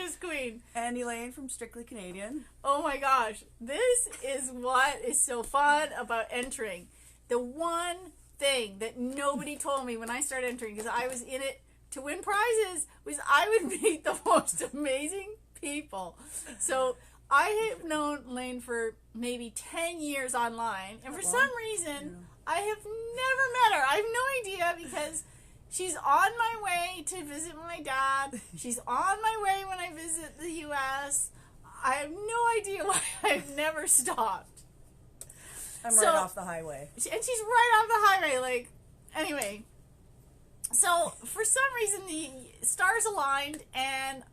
Contest Queen. And Elaine from Strictly Canadian. Oh my gosh. This is what is so fun about entering. The one thing that nobody told me when I started entering, because I was in it to win prizes, was I would meet the most amazing people. So I have known Elaine for maybe 10 years online, and for some reason, I have never met her. I have no idea, because she's on my way to visit my dad. She's on my way when I visit the U.S. I have no idea why I've never stopped. I'm right off the highway. And she's right off the highway, like, anyway. So, for some reason, the stars aligned, and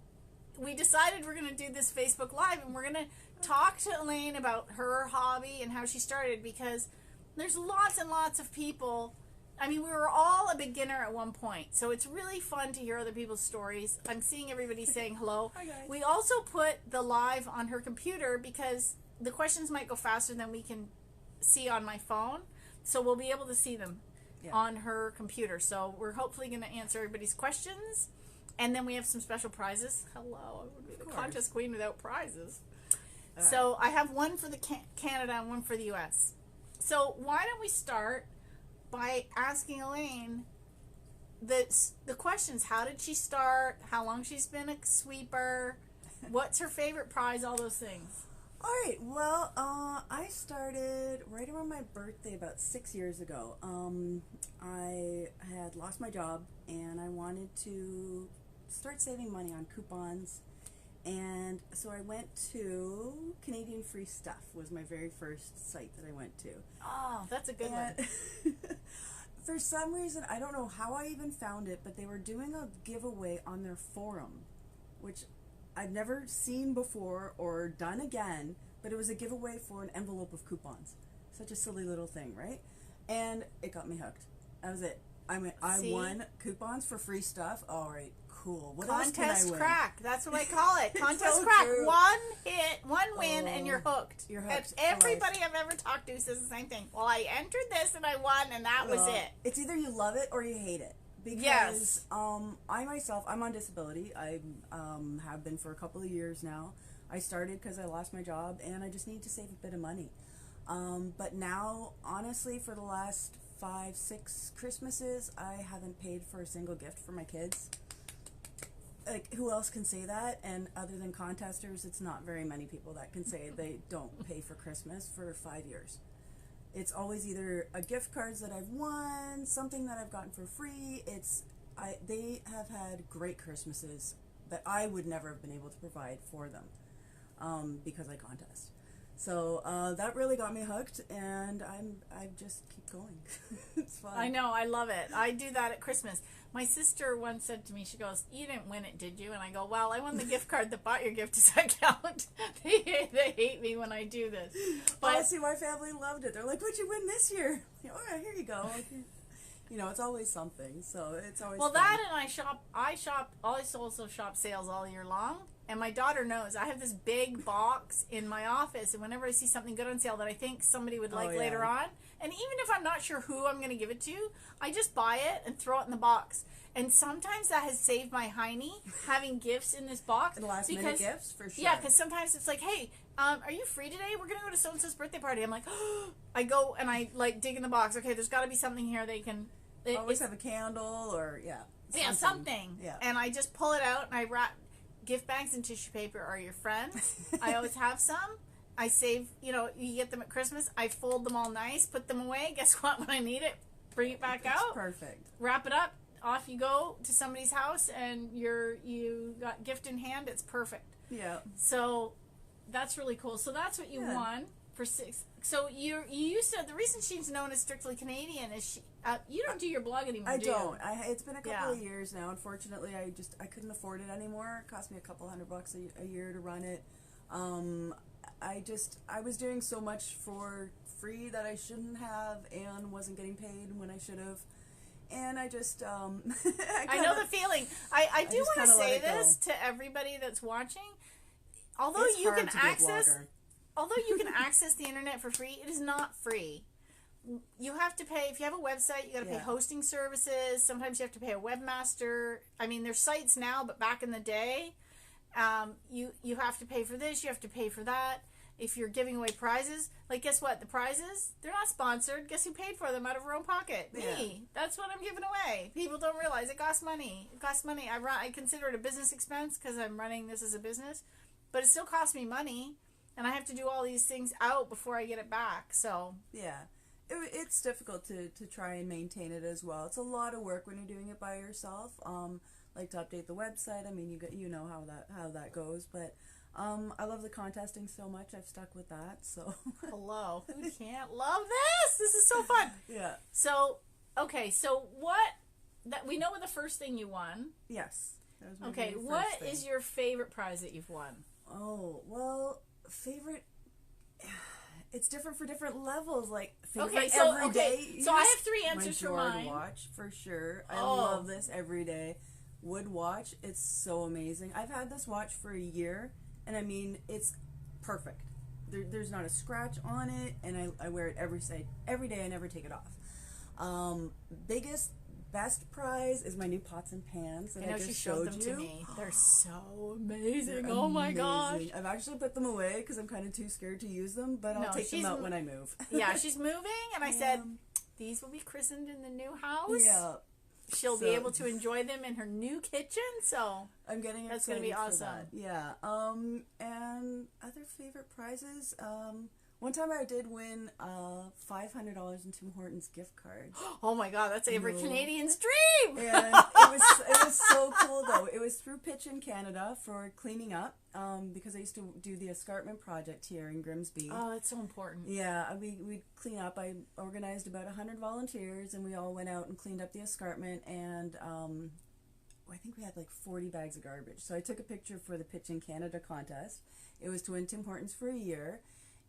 we decided we're going to do this Facebook Live, and we're going to talk to Elaine about her hobby and how she started, because there's lots and lots of people. I mean, we were all a beginner at one point, so it's really fun to hear other people's stories. I'm seeing everybody saying hello. Hi, guys. We also put the live on her computer because the questions might go faster than we can see on my phone, so we'll be able to see them on her computer. So we're hopefully going to answer everybody's questions, and then we have some special prizes. Hello, I would be the contest queen without prizes. So I have one for the Canada and one for the US. So why don't we start by asking Elaine the questions. How did she start? How long she's been a sweeper? What's her favorite prize? All those things. All right. Well, I started right around my birthday about 6 years ago. I had lost my job, and I wanted to start saving money on coupons. And so I went to Canadian Free Stuff was my very first site that I went to. Oh, that's a good one. For some reason, I don't know how I even found it, but they were doing a giveaway on their forum, which I've never seen before or done again, but it was a giveaway for an envelope of coupons. Such a silly little thing, right? And it got me hooked. That was it. I won coupons for free stuff. All right, cool. What else can I win? Crack. That's what I call it. Contest so crack. true. One hit, one win, and you're hooked. You're hooked. And everybody I've ever talked to says the same thing. Well, I entered this and I won, and that was it. It's either you love it or you hate it. Because I myself, I'm on disability. I have been for a couple of years now. I started because I lost my job, and I just need to save a bit of money. But now, honestly, for the last 5-6 Christmases, I haven't paid for a single gift for my kids. Like, who else can say that? And other than contesters, it's not very many people that can say they don't pay for Christmas for 5 years. It's always either a gift cards that I've won, something that I've gotten for free. They have had great Christmases that I would never have been able to provide for them because I contest. So that really got me hooked, and I just keep going. It's fun. I know, I love it. I do that at Christmas. My sister once said to me, she goes, "You didn't win it, did you?" And I go, "Well, I won the gift card that bought your gift. Does that count?" They hate me when I do this. But see, my family loved it. They're like, "What'd you win this year?" Oh, yeah, here you go. You know, it's always something. So it's always fun. That, and I also shop sales all year long. And my daughter knows I have this big box in my office, and whenever I see something good on sale that I think somebody would like later on, and even if I'm not sure who I'm going to give it to, I just buy it and throw it in the box. And sometimes that has saved my hiney, having gifts in this box. The last minute gifts, for sure. Yeah, because sometimes it's like, hey, are you free today? We're going to go to so-and-so's birthday party. I'm like, oh, I go and I like dig in the box. Okay, there's got to be something here they can... Always have a candle or, something. Yeah. And I just pull it out and I wrap... Gift bags and tissue paper are your friends. I always have some. I save, you get them at Christmas. I fold them all nice, put them away. Guess what? When I need it, bring it back out. Perfect. Wrap it up. Off you go to somebody's house, and you got gift in hand. It's perfect. Yeah. So that's really cool. So that's what you won for 6. So you used to. The reason she's known as Strictly Canadian is she. You don't do your blog anymore. I do you? don't. It's been a couple of years now. Unfortunately, I couldn't afford it anymore. It cost me a couple $100 a year to run it. I was doing so much for free that I shouldn't have, and wasn't getting paid when I should have. And I just I know the feeling. I do want to say this to everybody that's watching. Although you can access the internet for free, it is not free. You have to pay, if you have a website, you got to pay hosting services. Sometimes you have to pay a webmaster. I mean, there's sites now, but back in the day, You have to pay for this, you have to pay for that. If you're giving away prizes, like, guess what? The prizes, they're not sponsored. Guess who paid for them out of her own pocket? Yeah. Me. That's what I'm giving away. People don't realize it costs money. It costs money. I consider it a business expense because I'm running this as a business, but it still costs me money, and I have to do all these things out before I get it back. So yeah, it's difficult to try and maintain it as well. It's a lot of work when you're doing it by yourself. Like to update the website. I mean, you know how that goes, but. I love the contesting so much. I've stuck with that. So hello, who can't love this? This is so fun. Yeah. So okay, so that we know what the first thing you won. Yes. That was my okay, very what first thing. is your favorite prize that you've won? Oh well, favorite. It's different for different levels. Like favorite okay, so every day. So I have three answers my for mine. Watch for sure. I love this every day. Wood watch. It's so amazing. I've had this watch for a year. And I mean, it's perfect. There's not a scratch on it, and I wear it every day. I never take it off. Best prize is my new pots and pans that I just she showed them you. to me. They're so amazing. Oh my gosh! I've actually put them away because I'm kind of too scared to use them, but I'll take them out when I move. Yeah, she's moving, and I said these will be christened in the new house. Yeah. She'll be able to enjoy them in her new kitchen, so I'm getting that's going to be awesome. Yeah. And other favorite prizes. One time I did win $500 in Tim Hortons gift card. Oh my God, that's every Canadian's dream. And it was so cool though. It was through Pitch in Canada for cleaning up. Because I used to do the escarpment project here in Grimsby. Oh, that's so important. Yeah, we'd clean up. I organized about 100 volunteers, and we all went out and cleaned up the escarpment, and I think we had like 40 bags of garbage. So I took a picture for the Pitch in Canada contest. It was to win Tim Hortons for a year,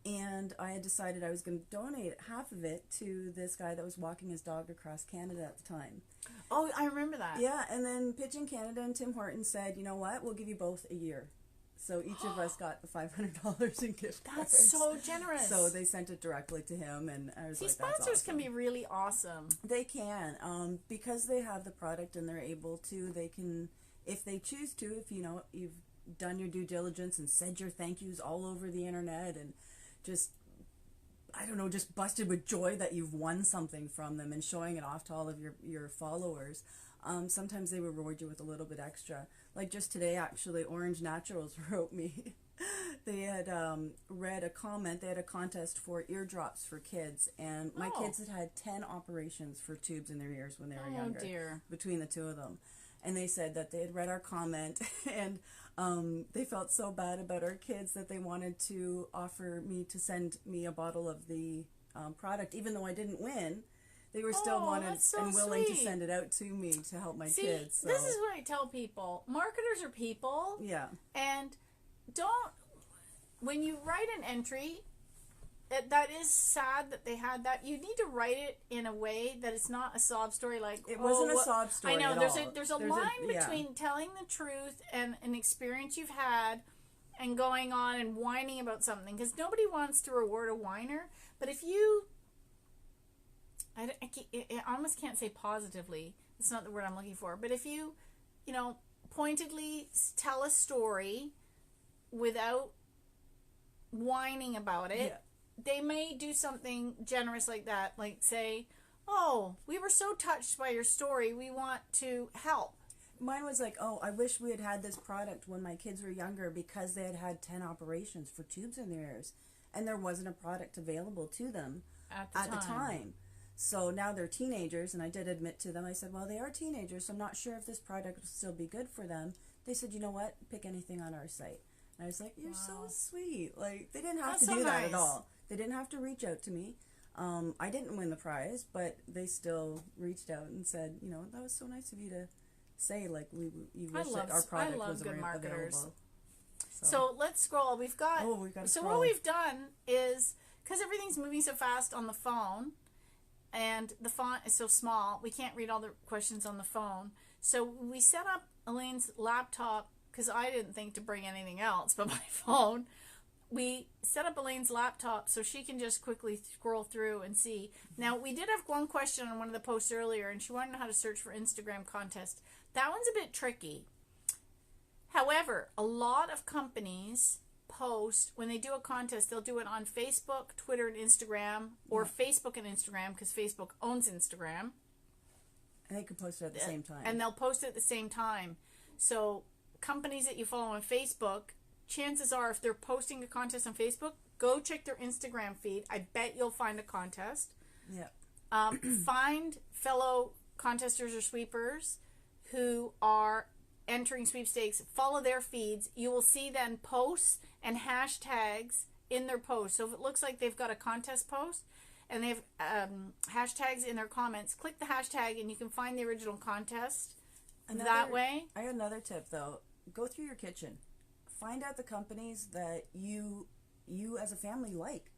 and I had decided I was going to donate half of it to this guy that was walking his dog across Canada at the time. Oh, I remember that. Yeah, and then Pitch in Canada and Tim Hortons said, you know what, we'll give you both a year. So each of us got the $500 in gift cards. That's so generous. So they sent it directly to him, and I was like, sponsors that's awesome. Can be really awesome. They can, because they have the product and they're able to. They can, if they choose to. If you've done your due diligence and said your thank yous all over the internet, and just busted with joy that you've won something from them and showing it off to all of your followers. Sometimes they will reward you with a little bit extra. Like just today, actually, Orange Naturals wrote me. They had read a comment. They had a contest for eardrops for kids, and my kids had 10 operations for tubes in their ears when they were younger. Dear. Between the two of them. And they said that they had read our comment, and they felt so bad about our kids that they wanted to offer me to send me a bottle of the product, even though I didn't win. They were still wanted and willing to send it out to me to help my kids. So. This is what I tell people. Marketers are people. Yeah. And when you write an entry, that is sad that they had that. You need to write it in a way that it's not a sob story. Like it wasn't a sob story. I know at there's a line between telling the truth and an experience you've had, and going on and whining about something, because nobody wants to reward a whiner. But if you I almost can't say positively. It's not the word I'm looking for. But if you pointedly tell a story without whining about it, they may do something generous like that. Like say, oh, we were so touched by your story. We want to help. Mine was like, oh, I wish we had had this product when my kids were younger because they had 10 operations for tubes in their ears. And there wasn't a product available to them at the time. So now they're teenagers, and I did admit to them, I said, well, they are teenagers, so I'm not sure if this product will still be good for them. They said, you know what, pick anything on our site. And I was like, you're so sweet. Like, they didn't have to do that at all. They didn't have to reach out to me. I didn't win the prize, but they still reached out and said, that was so nice of you to say, like, you wish that our product was available. So let's scroll. We've got scroll. What we've done is, because everything's moving so fast on the phone, and the font is so small, we can't read all the questions on the phone. So we set up Elaine's laptop, because I didn't think to bring anything else but my phone. We set up Elaine's laptop so she can just quickly scroll through and see. Now, we did have one question on one of the posts earlier, and she wanted to know how to search for Instagram contest. That one's a bit tricky. However, a lot of companies post, when they do a contest, they'll do it on Facebook, Twitter, and Instagram, or Facebook and Instagram, because Facebook owns Instagram. And they can post it at the same time. And they'll post it at the same time. So companies that you follow on Facebook, chances are if they're posting a contest on Facebook, go check their Instagram feed. I bet you'll find a contest. Yeah. Find fellow contesters or sweepers who are entering sweepstakes. Follow their feeds. You will see then posts and hashtags in their posts. So if it looks like they've got a contest post and they have hashtags in their comments, click the hashtag and you can find the original contest that way. I got another tip though. Go through your kitchen. Find out the companies that you as a family like.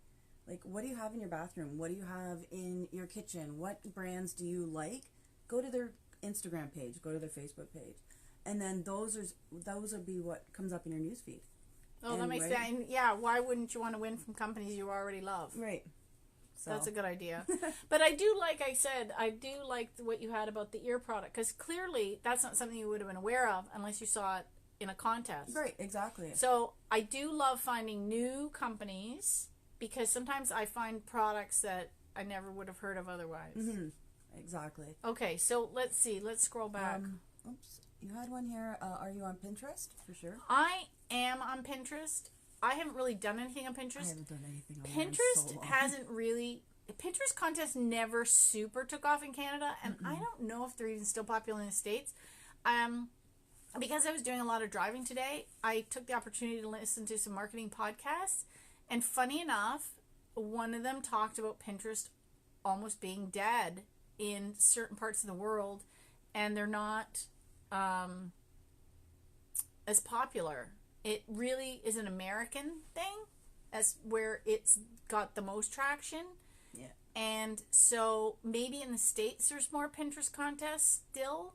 Like, what do you have in your bathroom? What do you have in your kitchen? What brands do you like? Go to their Instagram page. Go to their Facebook page. And then those will be what comes up in your newsfeed. Oh, that makes sense. Yeah, why wouldn't you want to win from companies you already love? Right. So. That's a good idea. But I do like what you had about the ear product, because clearly that's not something you would have been aware of unless you saw it in a contest. Right, exactly. So I do love finding new companies, because sometimes I find products that I never would have heard of otherwise. Mm-hmm. Exactly. Okay, so let's see. Let's scroll back. Oops. You had one here. Are you on Pinterest? For sure. I am on Pinterest. I haven't really done anything on Pinterest. I haven't done anything on Pinterest hasn't really... Pinterest contests never super took off in Canada, and I don't know if they're even still popular in the States. Because I was doing a lot of driving today, I took the opportunity to listen to some marketing podcasts, and funny enough, one of them talked about Pinterest almost being dead in certain parts of the world, and they're not as popular. It really is an American thing, as where it's got the most traction. Yeah. And so maybe in the States there's more Pinterest contests still,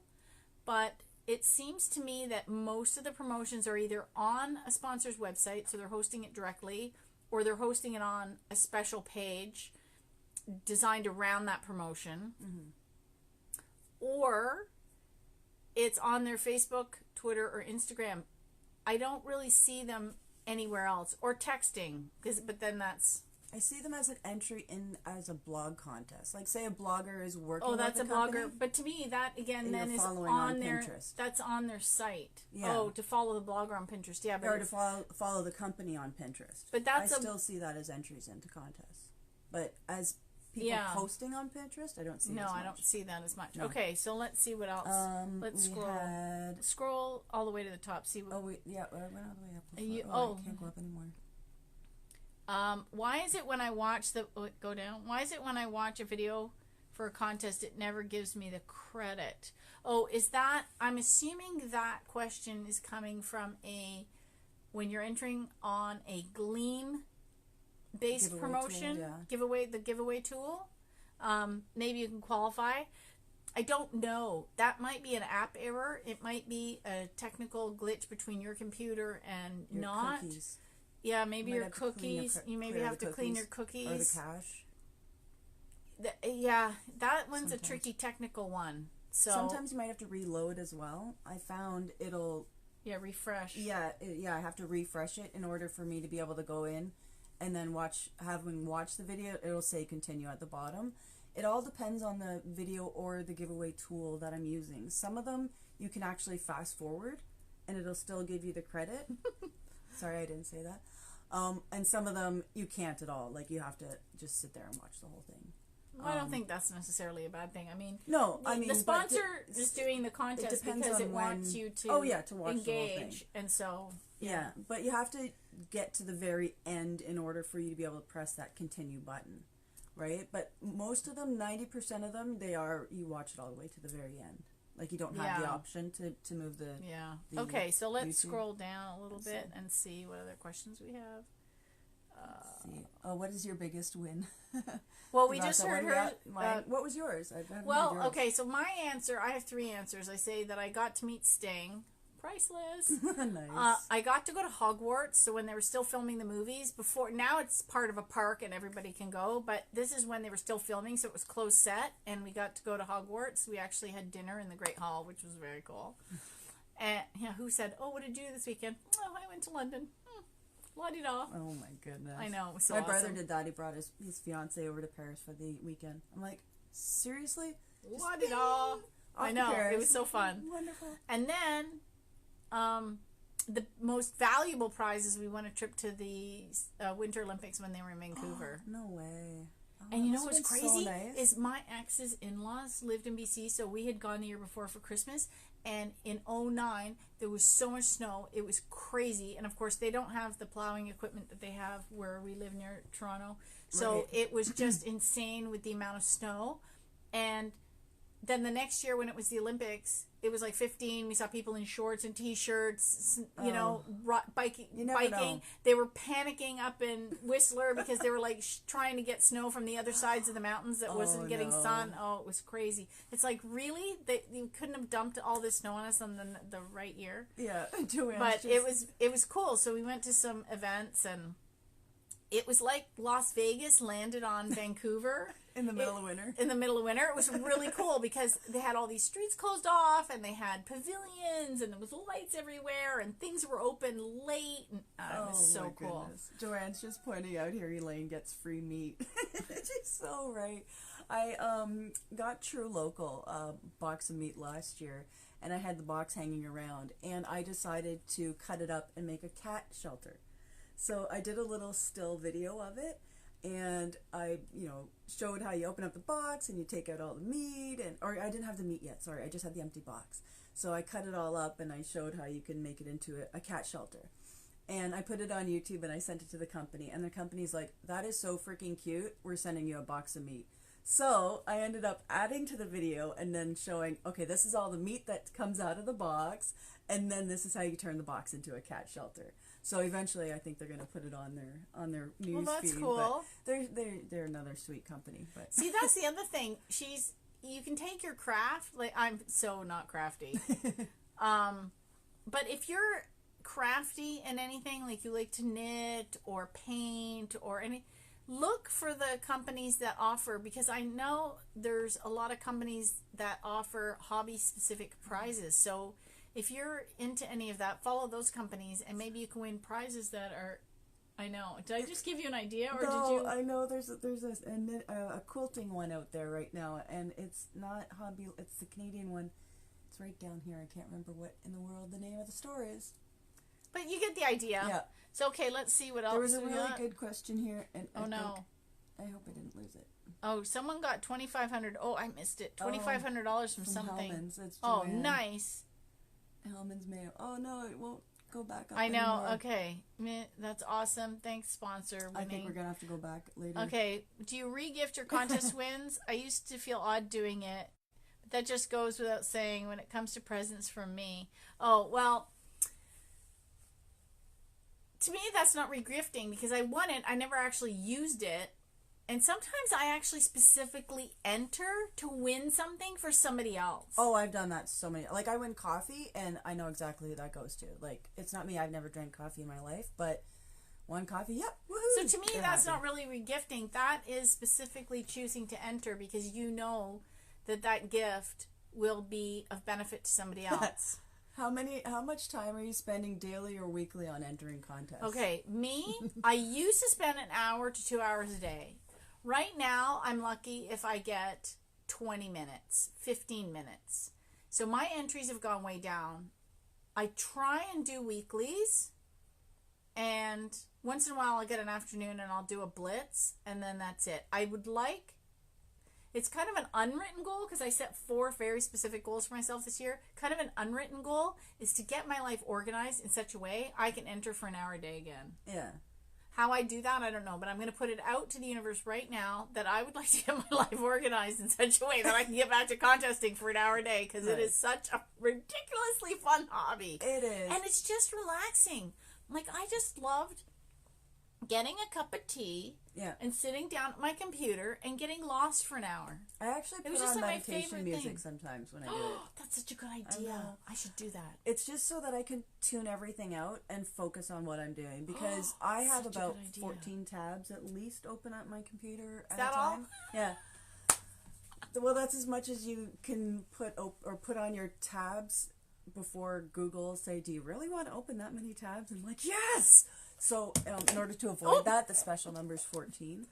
but it seems to me that most of the promotions are either on a sponsor's website, so they're hosting it directly, or they're hosting it on a special page designed around that promotion, or it's on their Facebook, Twitter, or Instagram. I don't really see them anywhere else, or texting, but then that's... I see them as an entry in as a blog contest. Like, say a blogger is working. Oh, that's with a company, blogger. But to me, that again then is on their Pinterest. That's on their site. Yeah. Oh, to follow the blogger on Pinterest. Yeah, but or to follow the company on Pinterest. But that's I still see that as entries into contests. But as people posting on Pinterest, I don't see. No, I don't see that as much. No. Okay, so let's see what else. Let's scroll all the way to the top. See. I went all the way up. I can't go up anymore. Why is it when I watch go down? Why is it when I watch a video for a contest, it never gives me the credit? Oh, is that, I'm assuming that question is coming from when you're entering on a Gleam based promotion, the giveaway tool. Maybe you can qualify. I don't know. That might be an app error. It might be a technical glitch between your computer and your not. Cookies. Yeah, maybe your cookies. You maybe have to clean your cookies. Or the cache. That one's a tricky technical one. So sometimes you might have to reload as well. I found it'll... refresh. I have to refresh it in order for me to be able to go in and then having watched the video, it'll say continue at the bottom. It all depends on the video or the giveaway tool that I'm using. Some of them you can actually fast forward and it'll still give you the credit. Sorry, I didn't say that. And some of them you can't at all. Like, you have to just sit there and watch the whole thing. Well, I don't think that's necessarily a bad thing. I mean, the sponsor is doing the contest because it wants you to, to watch engage, the whole thing. And so yeah, but you have to get to the very end in order for you to be able to press that continue button, right? But most of them, 90% of them, you watch it all the way to the very end. Like, you don't have the option to move the... Yeah. Okay, so let's scroll down a little bit and see what other questions we have. What is your biggest win? Well, we just heard her... what was yours? Okay, so my answer, I have 3 answers. I say that I got to meet Sting. Priceless. Nice. I got to go to Hogwarts, so when they were still filming the movies. Now it's part of a park and everybody can go, but this is when they were still filming, so it was closed set, and we got to go to Hogwarts. We actually had dinner in the Great Hall, which was very cool. And who said, "Oh, what did you do this weekend?" "Oh, I went to London." La-di-da. Oh my goodness. I know. It was so my awesome. brother did that. He brought his fiance over to Paris for the weekend. I'm like, seriously? La-di-da. I know. It was so fun. Wonderful. And then, the most valuable prizes, we won a trip to the Winter Olympics when they were in Vancouver. Oh, no way. Oh, and you know what's crazy? So nice. Is my ex's in-laws lived in BC, so we had gone the year before for Christmas. And in 2009, there was so much snow. It was crazy. And of course, they don't have the plowing equipment that they have where we live near Toronto. So Right. it was just insane with the amount of snow. And then the next year when it was the Olympics, it was like 15. We saw people in shorts and t-shirts, biking. know. They were panicking up in Whistler because they were like trying to get snow from the other sides of the mountains that wasn't getting sun. Oh, it was crazy. It's like, really? You couldn't have dumped all this snow on us on the right year? Yeah, Joanne's But it was cool. So we went to some events, and it was like Las Vegas landed on Vancouver. in the middle of winter. In the middle of winter. It was really cool because they had all these streets closed off, and they had pavilions, and there was lights everywhere, and things were open late. And, it was so cool. Goodness. Joanne's just pointing out here Elaine gets free meat. She's so right. I got True Local a box of meat last year, and I had the box hanging around, and I decided to cut it up and make a cat shelter. So I did a little still video of it, and I, showed how you open up the box and you take out all the meat, or I didn't have the meat yet, sorry, I just had the empty box. So I cut it all up and I showed how you can make it into a cat shelter. And I put it on YouTube and I sent it to the company, and the company's like, "That is so freaking cute, we're sending you a box of meat." So I ended up adding to the video and then showing, okay, this is all the meat that comes out of the box, and then this is how you turn the box into a cat shelter. So eventually, I think they're going to put it on their news that's feed. cool. But they're another sweet company. But See, that's the other thing. You can take your craft. Like, I'm so not crafty. But if you're crafty in anything, like you like to knit or paint or look for the companies that offer, because I know there's a lot of companies that offer hobby specific prizes. So if you're into any of that, follow those companies, and maybe you can win prizes that are. I know. Did I just give you an idea, or no, did you? I know there's a quilting one out there right now, and it's not hobby. It's the Canadian one. It's right down here. I can't remember what in the world the name of the store is. But you get the idea. Yeah. So okay, let's see what else. There was a we really got. good question here, and Oh no. I hope I didn't lose it. Oh, someone got $2,500. Oh, I missed it. $2,500 from something. Hellman's. It's Oh, Joanne. Nice. Hellman's Mayo. Oh no, it won't go back up. I know. anymore. Okay, that's awesome. Thanks, sponsor. I think winning. we're gonna have to go back later. Okay. Do you re-gift your contest wins? I used to feel odd doing it, but that just goes without saying when it comes to presents from me. Oh well. To me, that's not re-gifting because I won it. I never actually used it. And sometimes I actually specifically enter to win something for somebody else. Oh, I've done that so many. Like, I win coffee, and I know exactly who that goes to. Like, it's not me. I've never drank coffee in my life, but one coffee, yep, woohoo. So to me, that's not really re-gifting. That is specifically choosing to enter because you know that gift will be of benefit to somebody else. How much time are you spending daily or weekly on entering contests? Okay, me, I used to spend an hour to 2 hours a day. Right now, I'm lucky if I get 20 minutes, 15 minutes. So my entries have gone way down. I try and do weeklies, and once in a while I'll get an afternoon and I'll do a blitz, and then that's it. It's kind of an unwritten goal because I set 4 very specific goals for myself this year. Kind of an unwritten goal is to get my life organized in such a way I can enter for an hour a day again. Yeah. How I do that, I don't know, but I'm going to put it out to the universe right now that I would like to get my life organized in such a way that I can get back to contesting for an hour a day because It is such a ridiculously fun hobby. It is. And it's just relaxing. Like, I just loved getting a cup of tea and sitting down at my computer and getting lost for an hour. I actually put on meditation music sometimes when I do it. That's such a good idea. I should do that. It's just so that I can tune everything out and focus on what I'm doing because I have about 14 tabs at least open at my computer at a time. Yeah. Well, that's as much as you can put on your tabs before Google say, do you really want to open that many tabs? I'm like, yes! So in order to avoid that, the special number is 14.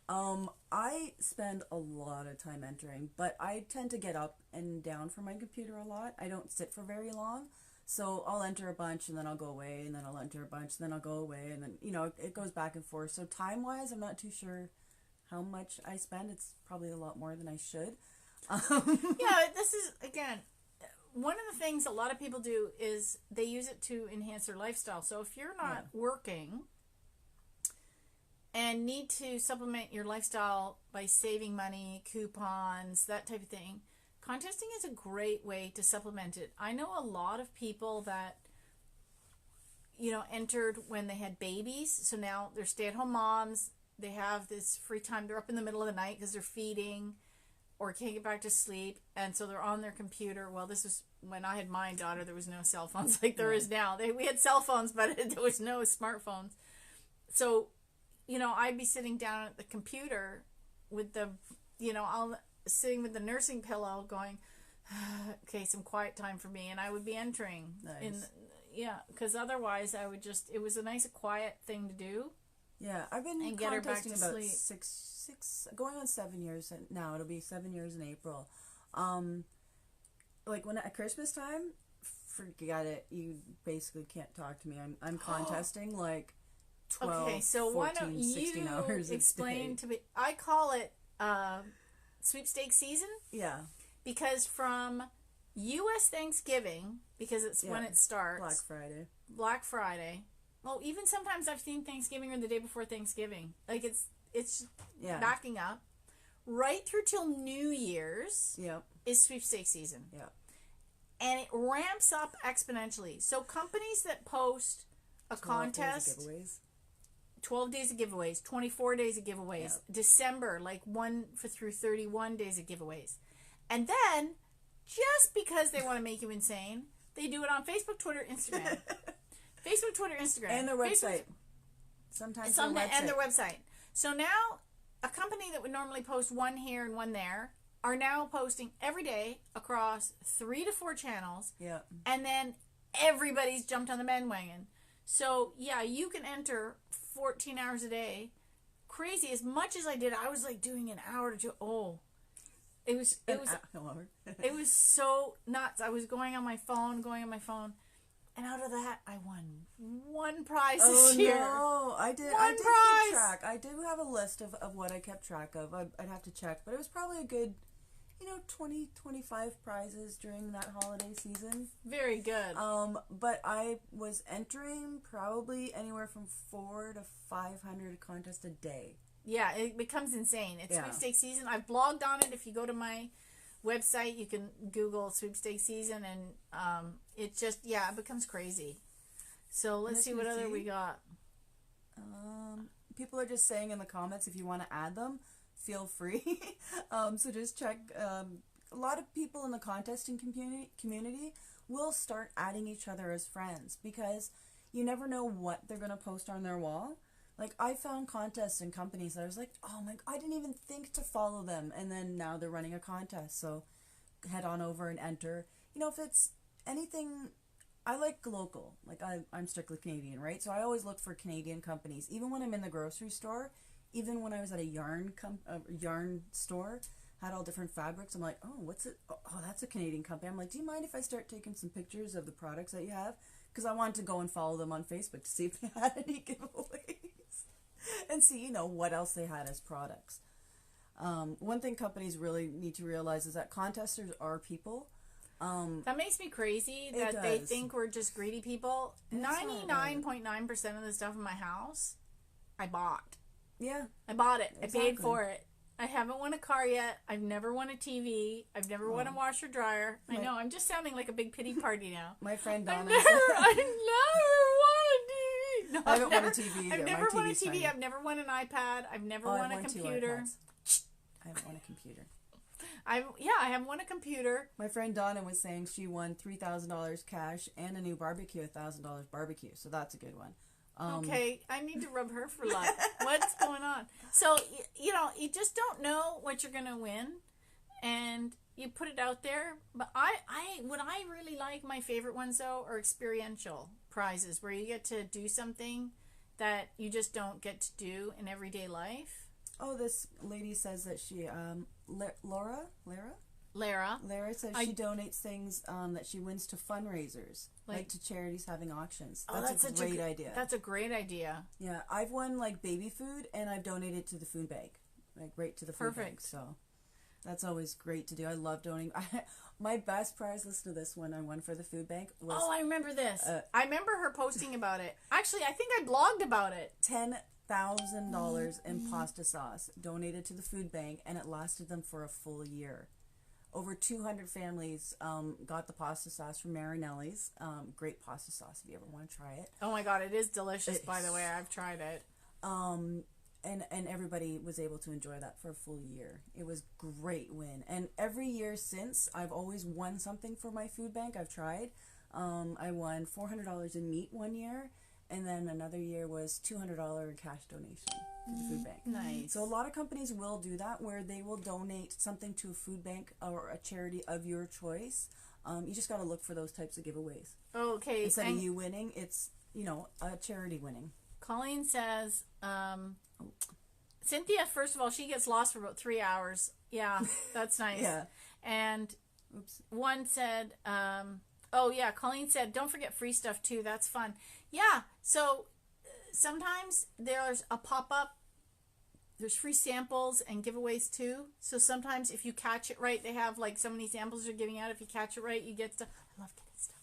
I spend a lot of time entering, but I tend to get up and down from my computer a lot. I don't sit for very long. So I'll enter a bunch and then I'll go away, and then I'll enter a bunch and then I'll go away, and then, it goes back and forth. So time-wise, I'm not too sure how much I spend. It's probably a lot more than I should. Yeah, this is, again, one of the things a lot of people do is they use it to enhance their lifestyle. So if you're not working and need to supplement your lifestyle by saving money, coupons, that type of thing, contesting is a great way to supplement it. I know a lot of people that, entered when they had babies. So now they're stay-at-home moms. They have this free time. They're up in the middle of the night because they're feeding or can't get back to sleep. And so they're on their computer. Well, this is when I had my daughter, there was no cell phones like there is now. We had cell phones, but there was no smartphones. So, I'd be sitting down at the computer with the, I'll sitting with the nursing pillow going, okay, some quiet time for me. And I would be entering. Nice. Because otherwise I would it was a nice quiet thing to do. Yeah, I've been and get her back contesting to about sleep. six, going on 7 years now. It'll be 7 years in April. Like when at Christmas time, forget it. You basically can't talk to me. I'm contesting like 12, okay, so 14, why don't 16 hours a explain day. to me? I call it sweepstakes season. Yeah. Because from U.S. Thanksgiving, because it's when it starts. Black Friday. Well, even sometimes I've seen Thanksgiving or the day before Thanksgiving. Like it's backing up. Right through till New Year's is sweepstakes season. Yeah. And it ramps up exponentially. So companies that post a contest, 12 days of giveaways, 24 days of giveaways, December, like 1 through 31 days of giveaways. And then, just because they want to make you insane, they do it on Facebook, Twitter, Instagram. Facebook, Twitter, Instagram. And their website. Sometimes their website. And their website. So now, a company that would normally post one here and one there are now posting every day across 3 to 4 channels. Yeah. And then everybody's jumped on the bandwagon. So, you can enter 14 hours a day. Crazy. As much as I did, I was like doing an hour to 2. Oh. It was it was so nuts. I was going on my phone, and out of that, I won one prize this year. Oh, no. I did prize. Keep track. I do have a list of what I kept track of. I'd have to check, but it was probably a good, 20, 25 prizes during that holiday season. Very good. But I was entering probably anywhere from 400 to 500 contests a day. Yeah, it becomes insane. It's sweepstakes season. I've blogged on it. If you go to my website, you can Google sweepstakes season, and it just, it becomes crazy. So let's see what other we got. People are just saying in the comments, if you want to add them, feel free. So just check. A lot of people in the contesting community will start adding each other as friends, because you never know what they're going to post on their wall. Like, I found contests and companies that I was like, oh my, I didn't even think to follow them. And then now they're running a contest. So head on over and enter. If it's anything, I like local. Like, I'm strictly Canadian, right? So I always look for Canadian companies. Even when I'm in the grocery store, even when I was at a yarn store, had all different fabrics. I'm like, oh, what's it? Oh, that's a Canadian company. I'm like, do you mind if I start taking some pictures of the products that you have? Because I wanted to go and follow them on Facebook to see if they had any giveaways. And see, what else they had as products. One thing companies really need to realize is that contesters are people. That makes me crazy that they think we're just greedy people. 99.9% of the stuff in my house, I bought. Yeah. I bought it. Exactly. I paid for it. I haven't won a car yet. I've never won a TV. I've never won a washer dryer. I know. I'm just sounding like a big pity party now. My friend Donna. I never won a TV. No, I haven't won a TV either. I've never won a TV. Tiny. I've never won an iPad. I've never won a computer. I haven't won a computer. I haven't won a computer. My friend Donna was saying she won $3,000 cash and a new barbecue, $1,000 barbecue. So that's a good one. Okay, I need to rub her for luck. What's going on? So, you just don't know what you're going to win. And you put it out there. But what I really like, my favorite ones though, are experiential prizes where you get to do something that you just don't get to do in everyday life. Oh, this lady says that she, Lara says she donates things that she wins to fundraisers, like to charities having auctions. That's a great idea. That's a great idea. Yeah, I've won like baby food, and I've donated to the food bank, like right to the food bank. So that's always great to do. I love donating. My best prize, listen to this one I won for the food bank was. Oh, I remember this. I remember her posting about it. Actually, I think I blogged about it. $10,000 in pasta sauce donated to the food bank, and it lasted them for a full year. Over 200 families got the pasta sauce from Marinelli's. Great pasta sauce if you ever want to try it. Oh my God, it is delicious, by the way. I've tried it. And everybody was able to enjoy that for a full year. It was a great win. And every year since, I've always won something for my food bank. I've tried. I won $400 in meat one year. And then another year was $200 cash donation to the food bank. Nice. So a lot of companies will do that, where they will donate something to a food bank or a charity of your choice. You just got to look for those types of giveaways. Okay. Instead of you winning, it's, a charity winning. Colleen says, Cynthia, first of all, she gets lost for about 3 hours. Yeah, that's nice. Yeah. And one said, Colleen said, don't forget free stuff too. That's fun. Yeah, so sometimes there's a pop-up. There's free samples and giveaways too. So sometimes if you catch it right, they have like so many samples they're giving out. If you catch it right, you get stuff. I love getting stuff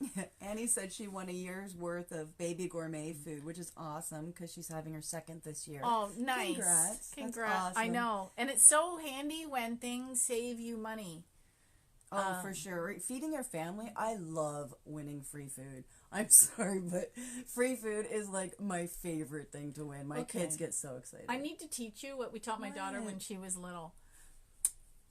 in the mail. Annie said she won a year's worth of baby gourmet food, which is awesome because she's having her second this year. Oh, nice. Congrats. Congrats. That's awesome. I know. And it's so handy when things save you money. Oh, for sure. Feeding your family, I love winning free food. I'm sorry, but free food is like my favorite thing to win. My kids get so excited. I need to teach you what we taught my daughter when she was little.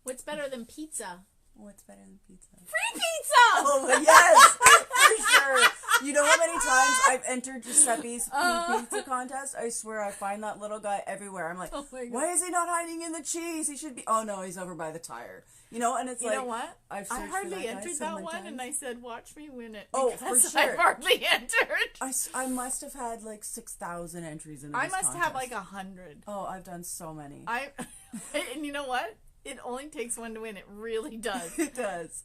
What's better than pizza? What's better than pizza? Free pizza! Oh, yes! For sure. You know how many times I've entered Giuseppe's pizza contest? I swear I find that little guy everywhere. I'm like, why is he not hiding in the cheese? He should be... Oh, no, he's over by the tire. And it's like... You know what? I hardly entered that one, times. And I said, watch me win it. Oh, for sure. I hardly entered. I must have had like 6,000 entries in this contest. I must have like 100. Oh, I've done so many. And you know what? It only takes one to win. It really does. It does.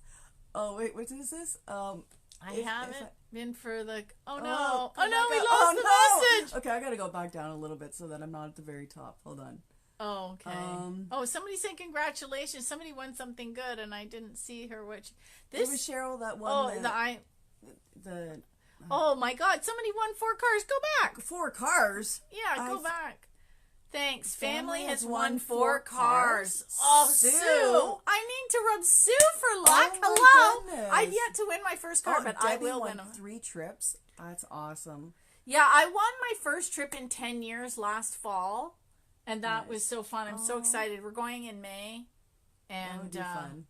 Oh, wait, what is this? I haven't been for the... Oh, no. Oh, We lost the message. Okay, I gotta go back down a little bit so that I'm not at the very top. Hold on. Oh, okay. Somebody said congratulations. Somebody won something good, and I didn't see her. It was Cheryl that won. Oh my God! Somebody won 4 cars. Go back. 4 cars. Yeah, go back. Thanks. Family has won 4 cars. Oh, Sue! I need to rub Sue for luck. Oh, Hello. I've yet to win my first car, but Debbie I will win them. 3 trips. That's awesome. Yeah, I won my first trip in 10 years last fall. And that was so fun. I'm so excited. We're going in May. And that would be fun.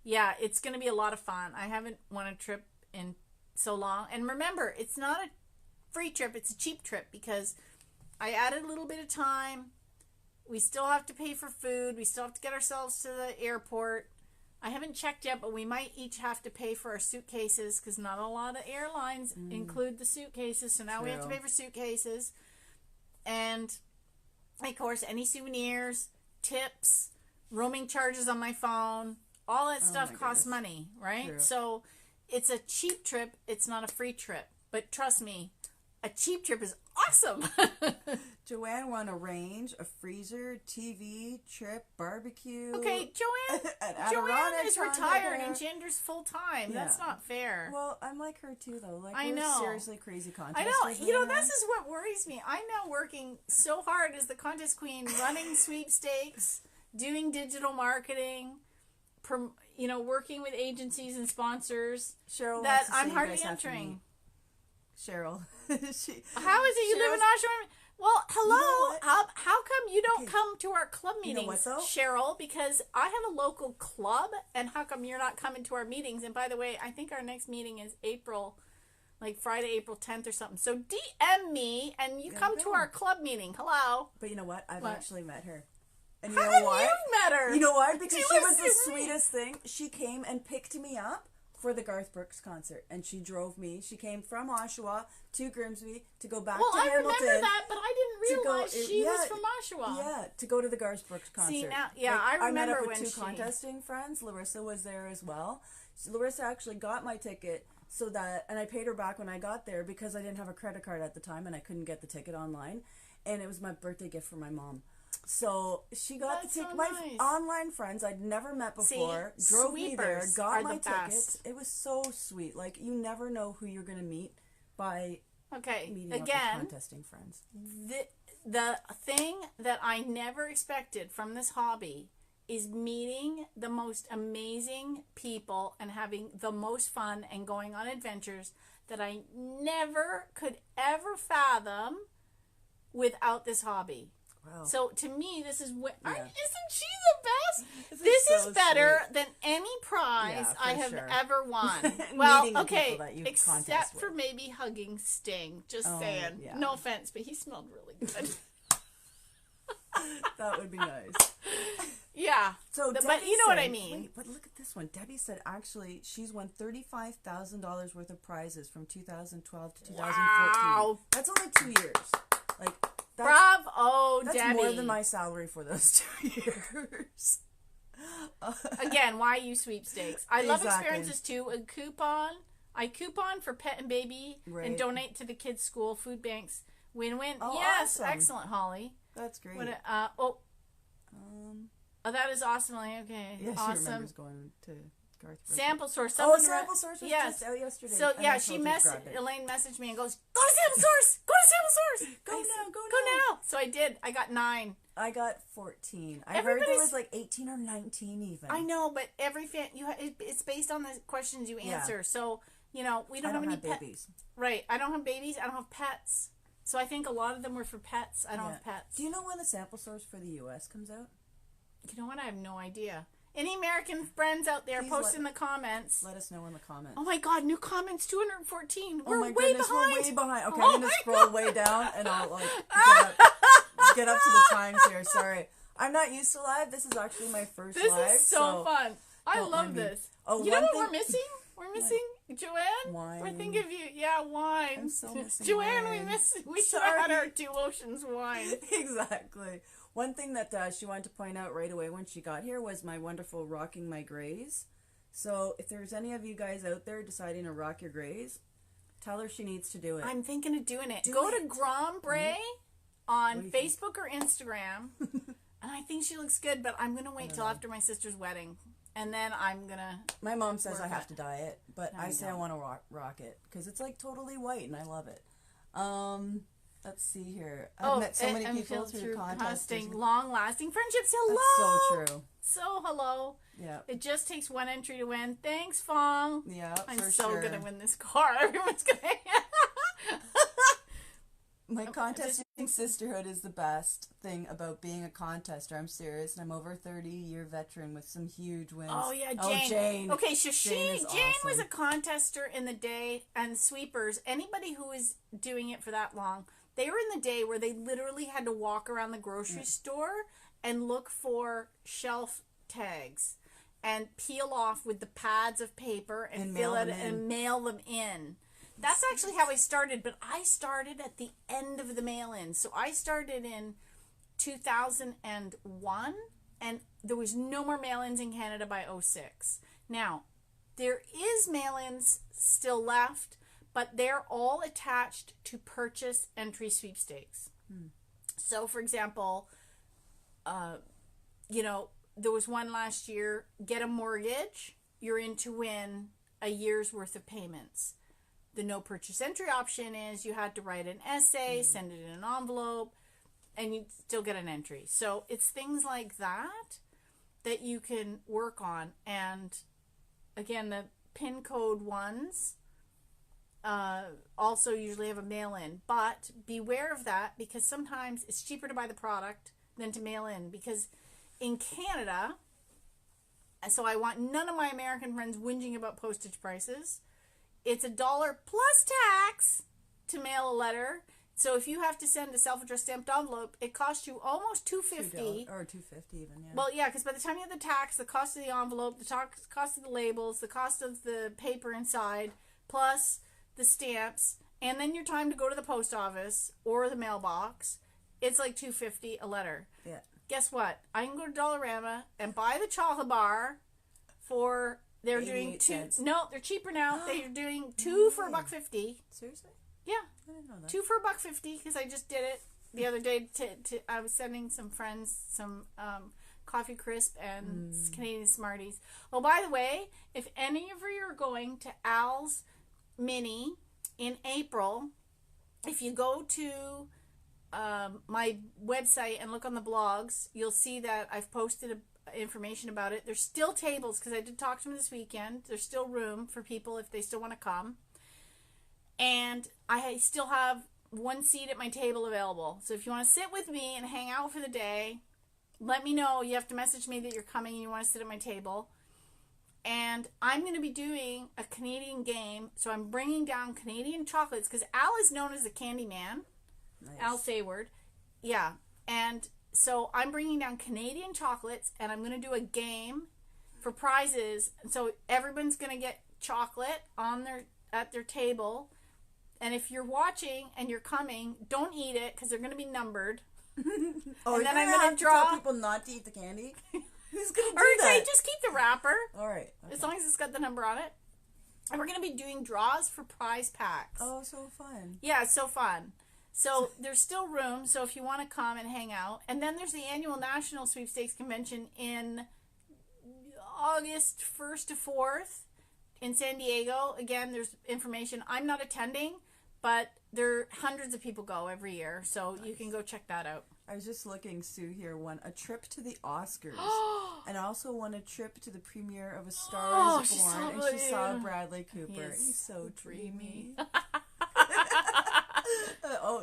Yeah, it's going to be a lot of fun. I haven't won a trip in so long. And remember, it's not a free trip. It's a cheap trip because I added a little bit of time. We still have to pay for food. We still have to get ourselves to the airport. I haven't checked yet, but we might each have to pay for our suitcases because not a lot of airlines include the suitcases. So now we have to pay for suitcases. And... of course, any souvenirs, tips, roaming charges on my phone, all that stuff costs money, right? True. So it's a cheap trip. It's not a free trip. But trust me, a cheap trip is awesome. Joanne won a range, a freezer, TV, trip, barbecue. Okay, Joanne is retired and Ginger's full time. Yeah. That's not fair. Well, I'm like her too, though. Like, I know. Seriously crazy contest. I know. This is what worries me. I'm now working so hard as the contest queen, running sweepstakes, doing digital marketing, working with agencies and sponsors. Cheryl, that I'm hardly entering. Cheryl, how is it you live in Oshawa? Well, hello. You know how come you don't come to our club meetings, you know what, though? Cheryl? Because I have a local club, and how come you're not coming to our meetings? And by the way, I think our next meeting is Friday, April 10th or something. So DM me, and you come to our club meeting. Hello. But you know what? I've actually met her. And How have you met her? You know why? Because she was the super sweetest thing. She came and picked me up for the Garth Brooks concert, and she drove me. She came from Oshawa to Grimsby to go back to Hamilton. Well, I remember that, but I didn't realize she was from Oshawa. Yeah, to go to the Garth Brooks concert. See, now, I remember I met up with when two contesting friends. Larissa was there as well. So Larissa actually got my ticket and I paid her back when I got there because I didn't have a credit card at the time and I couldn't get the ticket online, and it was my birthday gift for my mom. So she got to take my online friends I'd never met before, drove me there, got my tickets. It was so sweet. Like, you never know who you're going to meet by meeting up with contesting friends. The thing that I never expected from this hobby is meeting the most amazing people and having the most fun and going on adventures that I never could ever fathom without this hobby. Wow. So to me, this is isn't she the best? This is better than any prize I have ever won. Well, okay, except for maybe hugging Sting. Just saying. Yeah. No offense, but he smelled really good. That would be nice. Yeah. So, but you know what I mean. Wait, but look at this one. Debbie said actually she's won $35,000 worth of prizes from 2012 to 2014. Wow. That's only 2 years. Like, bravo, that's Debbie. more than my salary for those 2 years. Again, why you sweepstakes? I love experiences too. I coupon for pet and baby and donate to the kids' school food banks. Win-win. Oh, yes, awesome. Excellent, Holly. That's great. That is awesome, Elaine. Okay, yeah, awesome. She remembers going to Garth Brooks. Sample Source. Sample Source was just out yesterday. So yeah, Elaine messaged me and goes, "Go to Sample Source. Go to Sample Source. Go now. So I did. I got 9. I got 14. I heard there was like 18 or 19 even. I know, but every fan it's based on the questions you answer. Yeah. So we don't have any babies. Right. I don't have babies. I don't have pets. So I think a lot of them were for pets. I don't have pets. Do you know when the Sample Source for the U.S. comes out? You know what? I have no idea. Any American friends out there, post in the comments. Let us know in the comments. Oh my God, new comments 214. We're way behind. We're way behind. Okay, I'm going to scroll way down and I'll get up to the times here. Sorry. I'm not used to live. This is actually my first live. This is so fun. I love this. Oh, you know what we're missing? We're missing Joanne. Wine. We're thinking of you. Yeah, wine. I'm so missing Joanne, wine. We should have had our Two Oceans wine. Exactly. One thing that she wanted to point out right away when she got here was my wonderful Rocking My Grays. So if there's any of you guys out there deciding to rock your grays, tell her she needs to do it. I'm thinking of doing it. Go to Grand Bray on Facebook or Instagram. And I think she looks good, but I'm going to wait till after my sister's wedding. And then I'm going to... My mom says I have to dye it, but I say I want to rock it. Because it's like totally white and I love it. Let's see here. I've met so many people through contesting. Long-lasting friendships. Hello! That's so true. So hello. Yeah. It just takes one entry to win. Thanks, Fong. Yeah, I'm so going to win this car. Everyone's going to... My contesting sisterhood is the best thing about being a contester. I'm serious. And I'm over 30-year veteran with some huge wins. Oh, yeah, Jane. Oh, Jane. Okay, so Jane was a contester in the day, and sweepers, anybody who was doing it for that long, they were in the day where they literally had to walk around the grocery store and look for shelf tags and peel off with the pads of paper and fill it and mail them in. That's actually how I started, but I started at the end of the mail-in. So I started in 2001, and there was no more mail-ins in Canada by 2006. Now, there is mail-ins still left, but they're all attached to purchase entry sweepstakes. So, for example, there was one last year, get a mortgage, you're in to win a year's worth of payments. The no purchase entry option is you had to write an essay, send it in an envelope, and you'd still get an entry. So it's things like that you can work on. And again, the PIN code ones also usually have a mail-in. But beware of that because sometimes it's cheaper to buy the product than to mail in. Because in Canada, so I want none of my American friends whinging about postage prices. It's $1 plus tax to mail a letter. So if you have to send a self-addressed stamped envelope, it costs you almost $2.50 or $2.50 even. Yeah. Well, yeah, because by the time you have the tax, the cost of the envelope, the cost of the labels, the cost of the paper inside, plus the stamps, and then your time to go to the post office or the mailbox, it's like $2.50 a letter. Yeah. Guess what? I can go to Dollarama and buy the chocolate bar for they're doing 2 cents. No, they're cheaper now. They're doing 2 for $1.50. Seriously? Yeah. I didn't know that. 2 for $1.50 because I just did it the other day. I was sending some friends some coffee crisp and Canadian Smarties. Oh, by the way, if any of you are going to Al's Mini in April, if you go to my website and look on the blogs, you'll see that I've posted information about it. There's still tables because I did talk to them this weekend. There's still room for people if they still want to come. And I still have 1 seat at my table available. So if you want to sit with me and hang out for the day, let me know. You have to message me that you're coming and you want to sit at my table. And I'm going to be doing a Canadian game. So I'm bringing down Canadian chocolates because Al is known as the candy man. Nice. Al Sayward. Yeah. And so I'm bringing down Canadian chocolates and I'm going to do a game for prizes. And so everyone's going to get chocolate at their table. And if you're watching and you're coming, don't eat it because they're going to be numbered. And then I'm going to tell people not to eat the candy? Who's going to do that? Or just keep the wrapper. All right. Okay. As long as it's got the number on it. And we're going to be doing draws for prize packs. Oh, so fun. Yeah, it's so fun. So there's still room, so if you want to come and hang out. And then there's the annual National Sweepstakes Convention in August 1st to 4th in San Diego. Again, there's information. I'm not attending, but hundreds of people go every year, so you can go check that out. I was just looking, Sue here won a trip to the Oscars and also won a trip to the premiere of A Star Is Born, and she saw Bradley Cooper. He's so dreamy.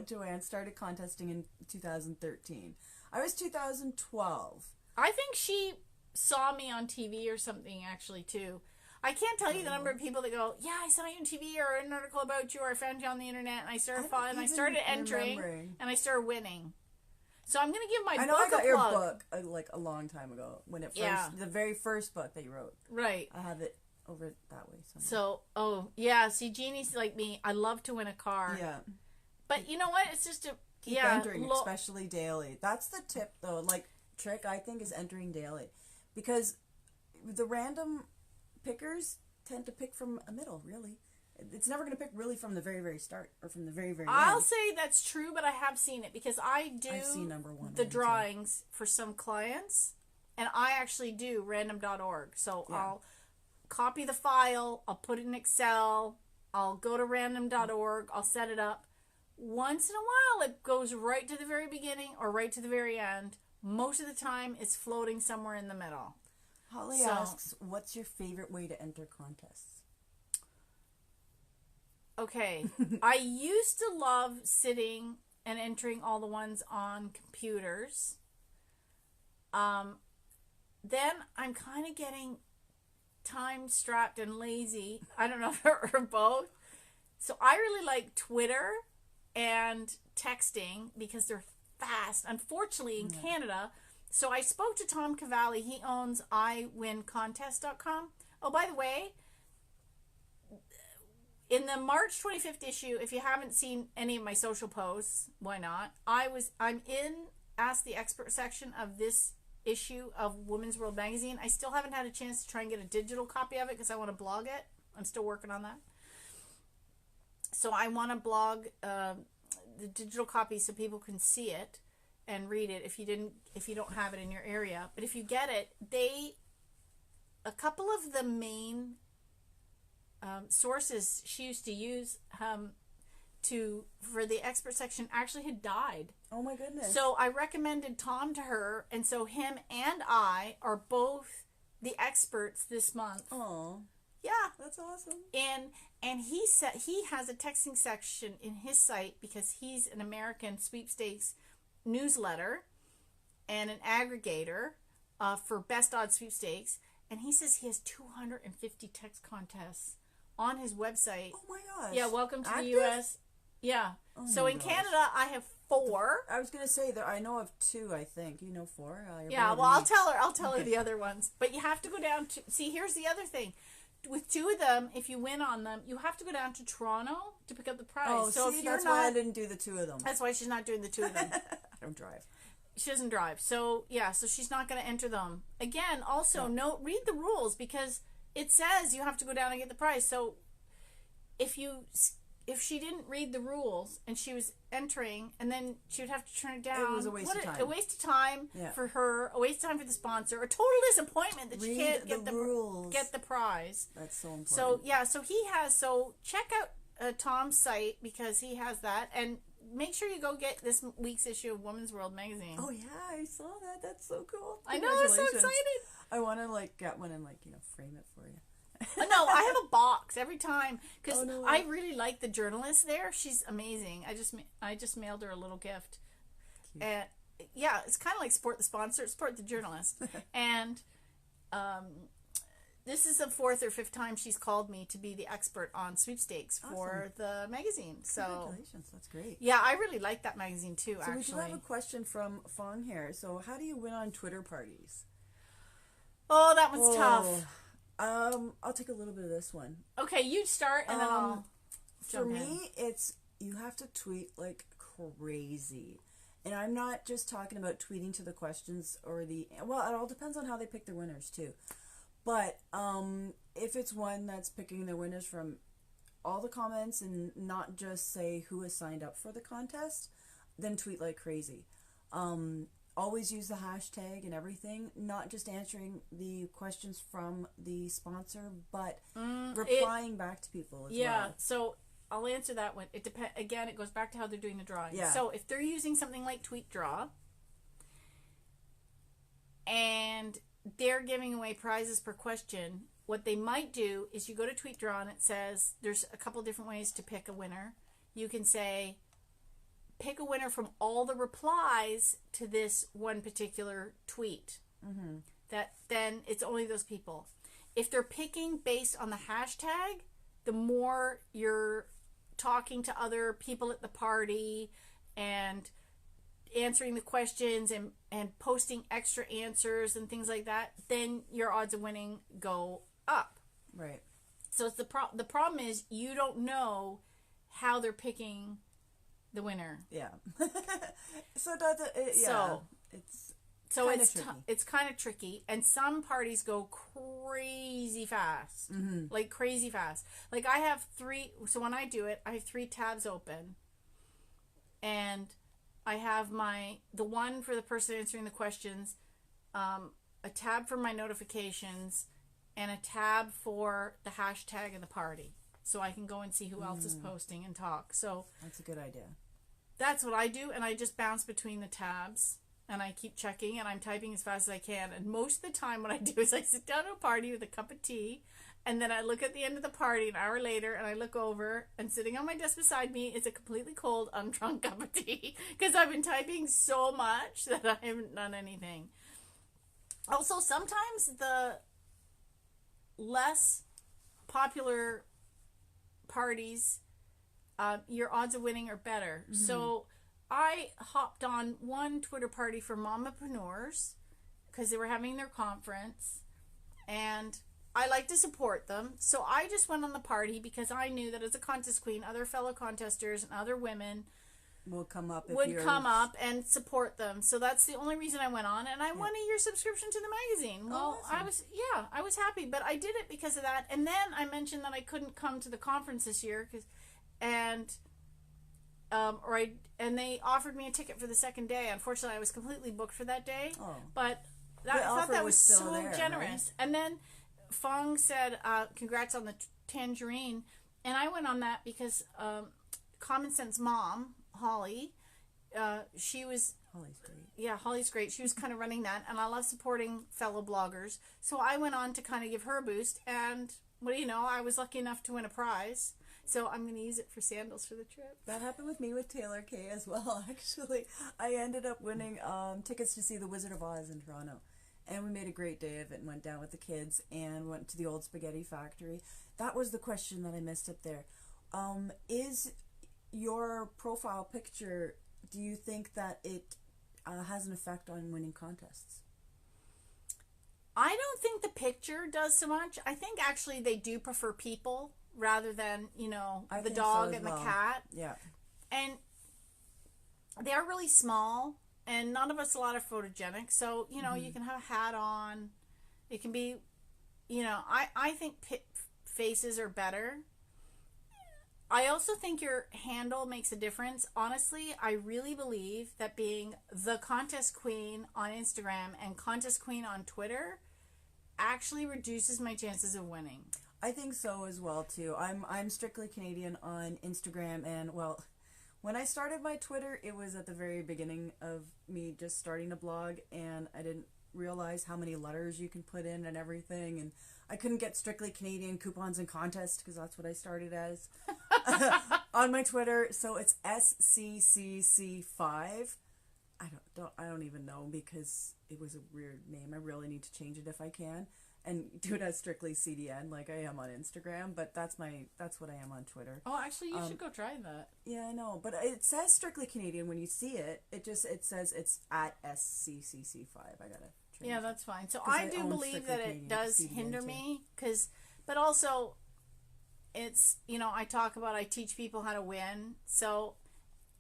Joanne started contesting in 2013. I was 2012. I think she saw me on TV or something, actually, too. I can't tell you the number of people that go, yeah, I saw you on TV or an article about you or I found you on the internet and I started following and I started entering and I started winning. So I'm going to give my book a plug. I know I got your book like a long time ago when it first, the very first book that you wrote. Right. I have it over that way. So, see, Jeannie's like me. I love to win a car. Yeah. But you know what? It's just keep entering, especially daily. That's the tip, though. Like, trick, I think, is entering daily. Because the random pickers tend to pick from a middle, really. It's never going to pick really from the very, very start or from the very, very end. I'll say that's true, but I have seen it because I've seen number one the drawings for some clients, and I actually do random.org. So I'll copy the file, I'll put it in Excel, I'll go to random.org, I'll set it up. Once in a while, it goes right to the very beginning or right to the very end. Most of the time, it's floating somewhere in the middle. Holly asks, what's your favorite way to enter contests? Okay. I used to love sitting and entering all the ones on computers. Then I'm kind of getting time-strapped and lazy. I don't know if or both. So I really like Twitter and texting because they're fast. Unfortunately, in Canada. So I spoke to Tom Cavalli. He owns iwincontest.com. Oh, by the way, in the March 25th issue, if you haven't seen any of my social posts, why not? I'm in Ask the Expert section of this issue of Women's World magazine. I still haven't had a chance to try and get a digital copy of it because I want to blog it. I'm still working on that. So I want to blog the digital copy so people can see it and read it if you don't have it in your area. But if you get it, a couple of the main sources she used to use for the expert section actually had died. Oh my goodness. So I recommended Tom to her, and so him and I are both the experts this month. Oh. Yeah. That's awesome. And he said he has a texting section in his site because he's an American Sweepstakes newsletter and an aggregator for Best Odds Sweepstakes, and he says he has 250 text contests on his website. Oh my gosh. Yeah, welcome to Active? the U.S. Yeah. Oh so my in gosh. Canada, I have 4. I was gonna say that I know of 2. I think you know 4. You're Yeah, better well, than I'll me. tell her. I'll tell her the other ones. But you have to go down to see. Here's the other thing. With 2 of them, if you win on them, you have to go down to Toronto to pick up the prize. Oh, so see, if you're that's not, why I didn't do the 2 of them. that's why she's not doing the 2 of them. I don't drive. She doesn't drive. So yeah, so she's not going to enter them. Again, also read the rules, because it says you have to go down and get the prize. So if she didn't read the rules and she was entering, and then she would have to turn it down. It was a waste of time. A waste of time for her, a waste of time for the sponsor, a total disappointment that she can't get the prize. That's so important. So yeah, so check out Tom's site, because he has that, and make sure you go get this week's issue of Women's World magazine. Oh yeah, I saw that. That's so cool. I know, I'm so excited. I want to get one and frame it for you. No, I have a box every time, because Oh, no way. I really like the journalist there. She's amazing. I just mailed her a little gift. Cute. And yeah, it's kind of like support the sponsor, support the journalist. And this is the 4th or 5th time she's called me to be the expert on sweepstakes for the magazine. So congratulations, that's great. yeah, I really like that magazine too. So actually, we do have a question from Fong here. So how do you win on Twitter parties? oh, that one's tough. I'll take a little bit of this one. Okay, you start, and then I'll For jump in. me, it's you have to tweet like crazy. And I'm not just talking about tweeting to the questions or it all depends on how they pick their winners too. But if it's one that's picking their winners from all the comments and not just say who has signed up for the contest, then tweet like crazy. Always use the hashtag and everything, not just answering the questions from the sponsor, but replying back to people as well. Yeah, so I'll answer that one. It depends. Again, it goes back to how they're doing the drawing. Yeah. So if they're using something like TweetDraw and they're giving away prizes per question, what they might do is you go to TweetDraw and it says there's a couple different ways to pick a winner. You can say, pick a winner from all the replies to this one particular tweet. Mm-hmm. Then it's only those people. If they're picking based on the hashtag, the more you're talking to other people at the party and answering the questions and posting extra answers and things like that, then your odds of winning go up. Right. So it's the problem is you don't know how they're picking the winner. Yeah. So that's it's kind of tricky, and some parties go crazy fast. Mm-hmm. Like crazy fast. Like I have 3, so when I do it, I have 3 tabs open, and I have the one for the person answering the questions, a tab for my notifications, and a tab for the hashtag of the party, so I can go and see who else is posting and talk. So that's a good idea. That's what I do, and I just bounce between the tabs, and I keep checking, and I'm typing as fast as I can. And most of the time what I do is I sit down at a party with a cup of tea, and then I look at the end of the party an hour later, and I look over, and sitting on my desk beside me is a completely cold, undrunk cup of tea, because I've been typing so much that I haven't done anything. Also, sometimes the less popular parties, your odds of winning are better. Mm-hmm. So I hopped on one Twitter party for mamapreneurs because they were having their conference, and I like to support them. So I just went on the party because I knew that as a contest queen, other fellow contesters and other women would come up and support them. So that's the only reason I went on, and I won a year subscription to the magazine. Well, awesome. I was happy, but I did it because of that. And then I mentioned that I couldn't come to the conference this year and they offered me a ticket for the second day. Unfortunately, I was completely booked for that day. Oh. But I thought that was so generous. Right? And then Fong said, congrats on the tangerine. And I went on that because Common Sense Mom, Holly, Holly's great. Yeah, Holly's great. She was kind of running that, and I love supporting fellow bloggers. So I went on to kind of give her a boost, and what do you know, I was lucky enough to win a prize. So I'm going to use it for sandals for the trip. That happened with me with Taylor Kay as well, actually. I ended up winning tickets to see The Wizard of Oz in Toronto. And we made a great day of it and went down with the kids and went to the old spaghetti factory. That was the question that I missed up there. your profile picture, do you think that it has an effect on winning contests? I don't think the picture does so much. I think actually they do prefer people rather than, the dog and the cat. Yeah. And they are really small, and none of us a lot of photogenic. So, you can have a hat on. It can be, I think faces are better. I also think your handle makes a difference. Honestly, I really believe that being the contest queen on Instagram and contest queen on Twitter actually reduces my chances of winning. I think so as well too. I'm strictly Canadian on Instagram, and well, when I started my Twitter, it was at the very beginning of me just starting a blog, and I didn't realize how many letters you can put in and everything, and I couldn't get strictly Canadian coupons and contests because that's what I started as on my Twitter. So it's SCCC5. I don't even know because it was a weird name. I really need to change it if I can and do it as strictly CDN like I am on Instagram, but that's what I am on Twitter. Oh, actually, you should go try that. Yeah, I know, but it says strictly Canadian when you see it. It says it's at SCCC5. I gotta change. Yeah, that's fine. So I do believe that it does hinder me but also it's, I teach people how to win. So,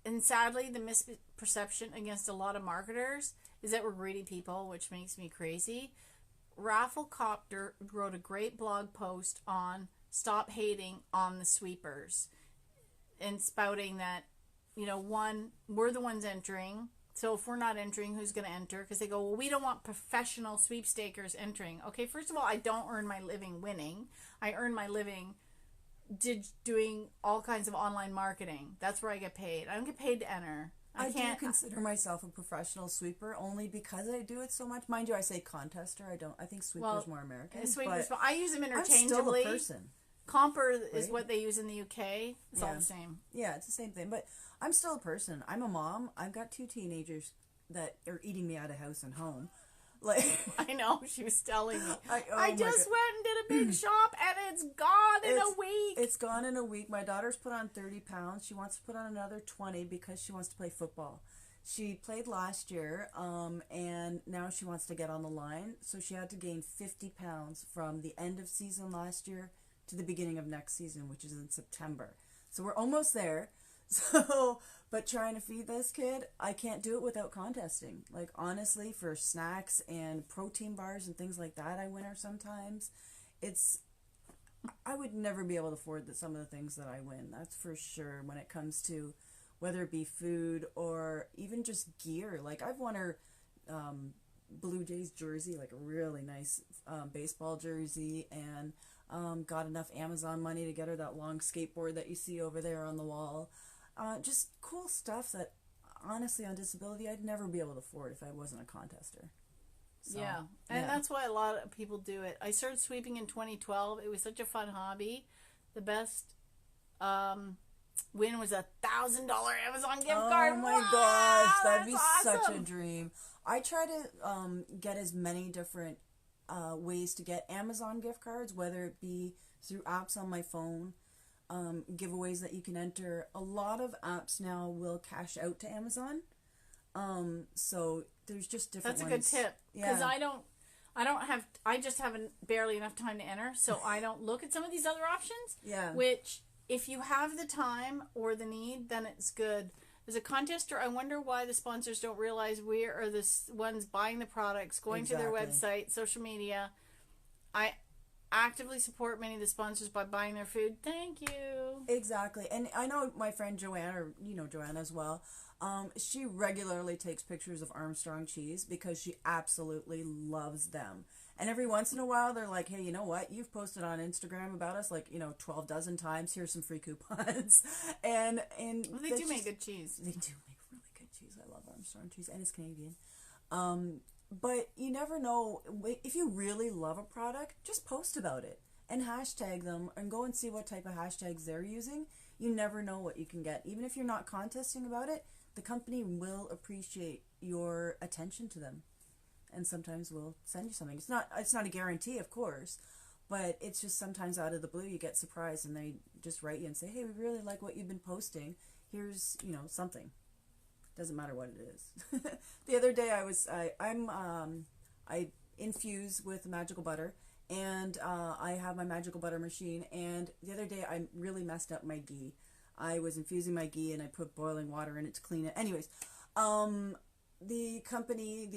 and sadly, the misperception against a lot of marketers is that we're greedy people, which makes me crazy. Rafflecopter wrote a great blog post on stop hating on the sweepers and spouting that, one, we're the ones entering. So if we're not entering, who's going to enter? Because they go, well, we don't want professional sweepstakers entering. Okay, first of all, I don't earn my living winning. I earn my living doing all kinds of online marketing. That's where I get paid. I don't get paid to enter. I do consider myself a professional sweeper only because I do it so much. Mind you, I say contestor. I think sweeper's more American. Sweepers, but I use them interchangeably. I'm still a person. Comper is what they use in the UK. It's all the same. Yeah, it's the same thing. But I'm still a person. I'm a mom. I've got 2 teenagers that are eating me out of house and home. Like I know, she was telling me. I just went and did a big shop and it's gone in a week. It's gone in a week. My daughter's put on 30 pounds. She wants to put on another 20 because she wants to play football. She played last year, and now she wants to get on the line. So she had to gain 50 pounds from the end of season last year to the beginning of next season, which is in September. So we're almost there. So, but trying to feed this kid, I can't do it without contesting. Like, honestly, for snacks and protein bars and things like that, I win her sometimes. I would never be able to afford some of the things that I win. That's for sure when it comes to whether it be food or even just gear. Like, I've won her Blue Jays jersey, like a really nice baseball jersey, and got enough Amazon money to get her that long skateboard that you see over there on the wall. Just cool stuff that, honestly, on disability, I'd never be able to afford if I wasn't a contester. So, and that's why a lot of people do it. I started sweeping in 2012. It was such a fun hobby. The best win was $1,000 Amazon gift card. Oh my gosh, that'd be awesome. Such a dream. I try to get as many different ways to get Amazon gift cards, whether it be through apps on my phone, giveaways that you can enter. A lot of apps now will cash out to Amazon. So there's just different ones. That's a good tip. Because I just haven't barely enough time to enter, so I don't look at some of these other options. Yeah. Which, if you have the time or the need, then it's good. As a contester, I wonder why the sponsors don't realize we are the ones buying the products, going to their website, social media. I actively support many of the sponsors by buying their food. Thank you. Exactly. And I know my friend Joanna, or you know Joanna as well, she regularly takes pictures of Armstrong cheese because she absolutely loves them. And every once in a while, they're like, hey, you know what? You've posted on Instagram about us 12 dozen times. Here's some free coupons. and well, they do make good cheese. They do make really good cheese. I love Armstrong cheese, and it's Canadian. But you never know. If you really love a product, just post about it and hashtag them and go and see what type of hashtags they're using. You never know what you can get. Even if you're not contesting about it, the company will appreciate your attention to them. And sometimes we'll send you something. It's not a guarantee, of course, but it's just sometimes out of the blue you get surprised and they just write you and say, hey, we really like what you've been posting. here's, something. Doesn't matter what it is. The other day I infuse with magical butter, and I have my magical butter machine, and the other day I really messed up my ghee. I was infusing my ghee and I put boiling water in it to clean it. Anyways, the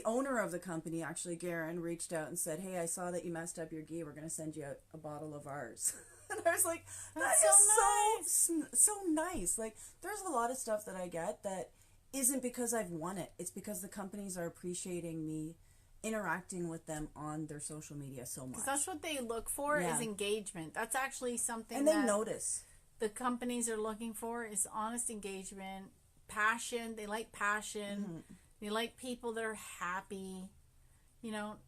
owner of the company, actually Garen, reached out and said, "Hey, I saw that you messed up your ghee. We're going to send you a bottle of ours." And I was like, that's so nice. Like, there's a lot of stuff that I get that isn't because I've won it. It's because the companies are appreciating me interacting with them on their social media so much. 'Cause that's what they look for is engagement. That's actually something and they notice. The companies are looking for is honest engagement, passion. They like passion. Mm-hmm. They like people that are happy.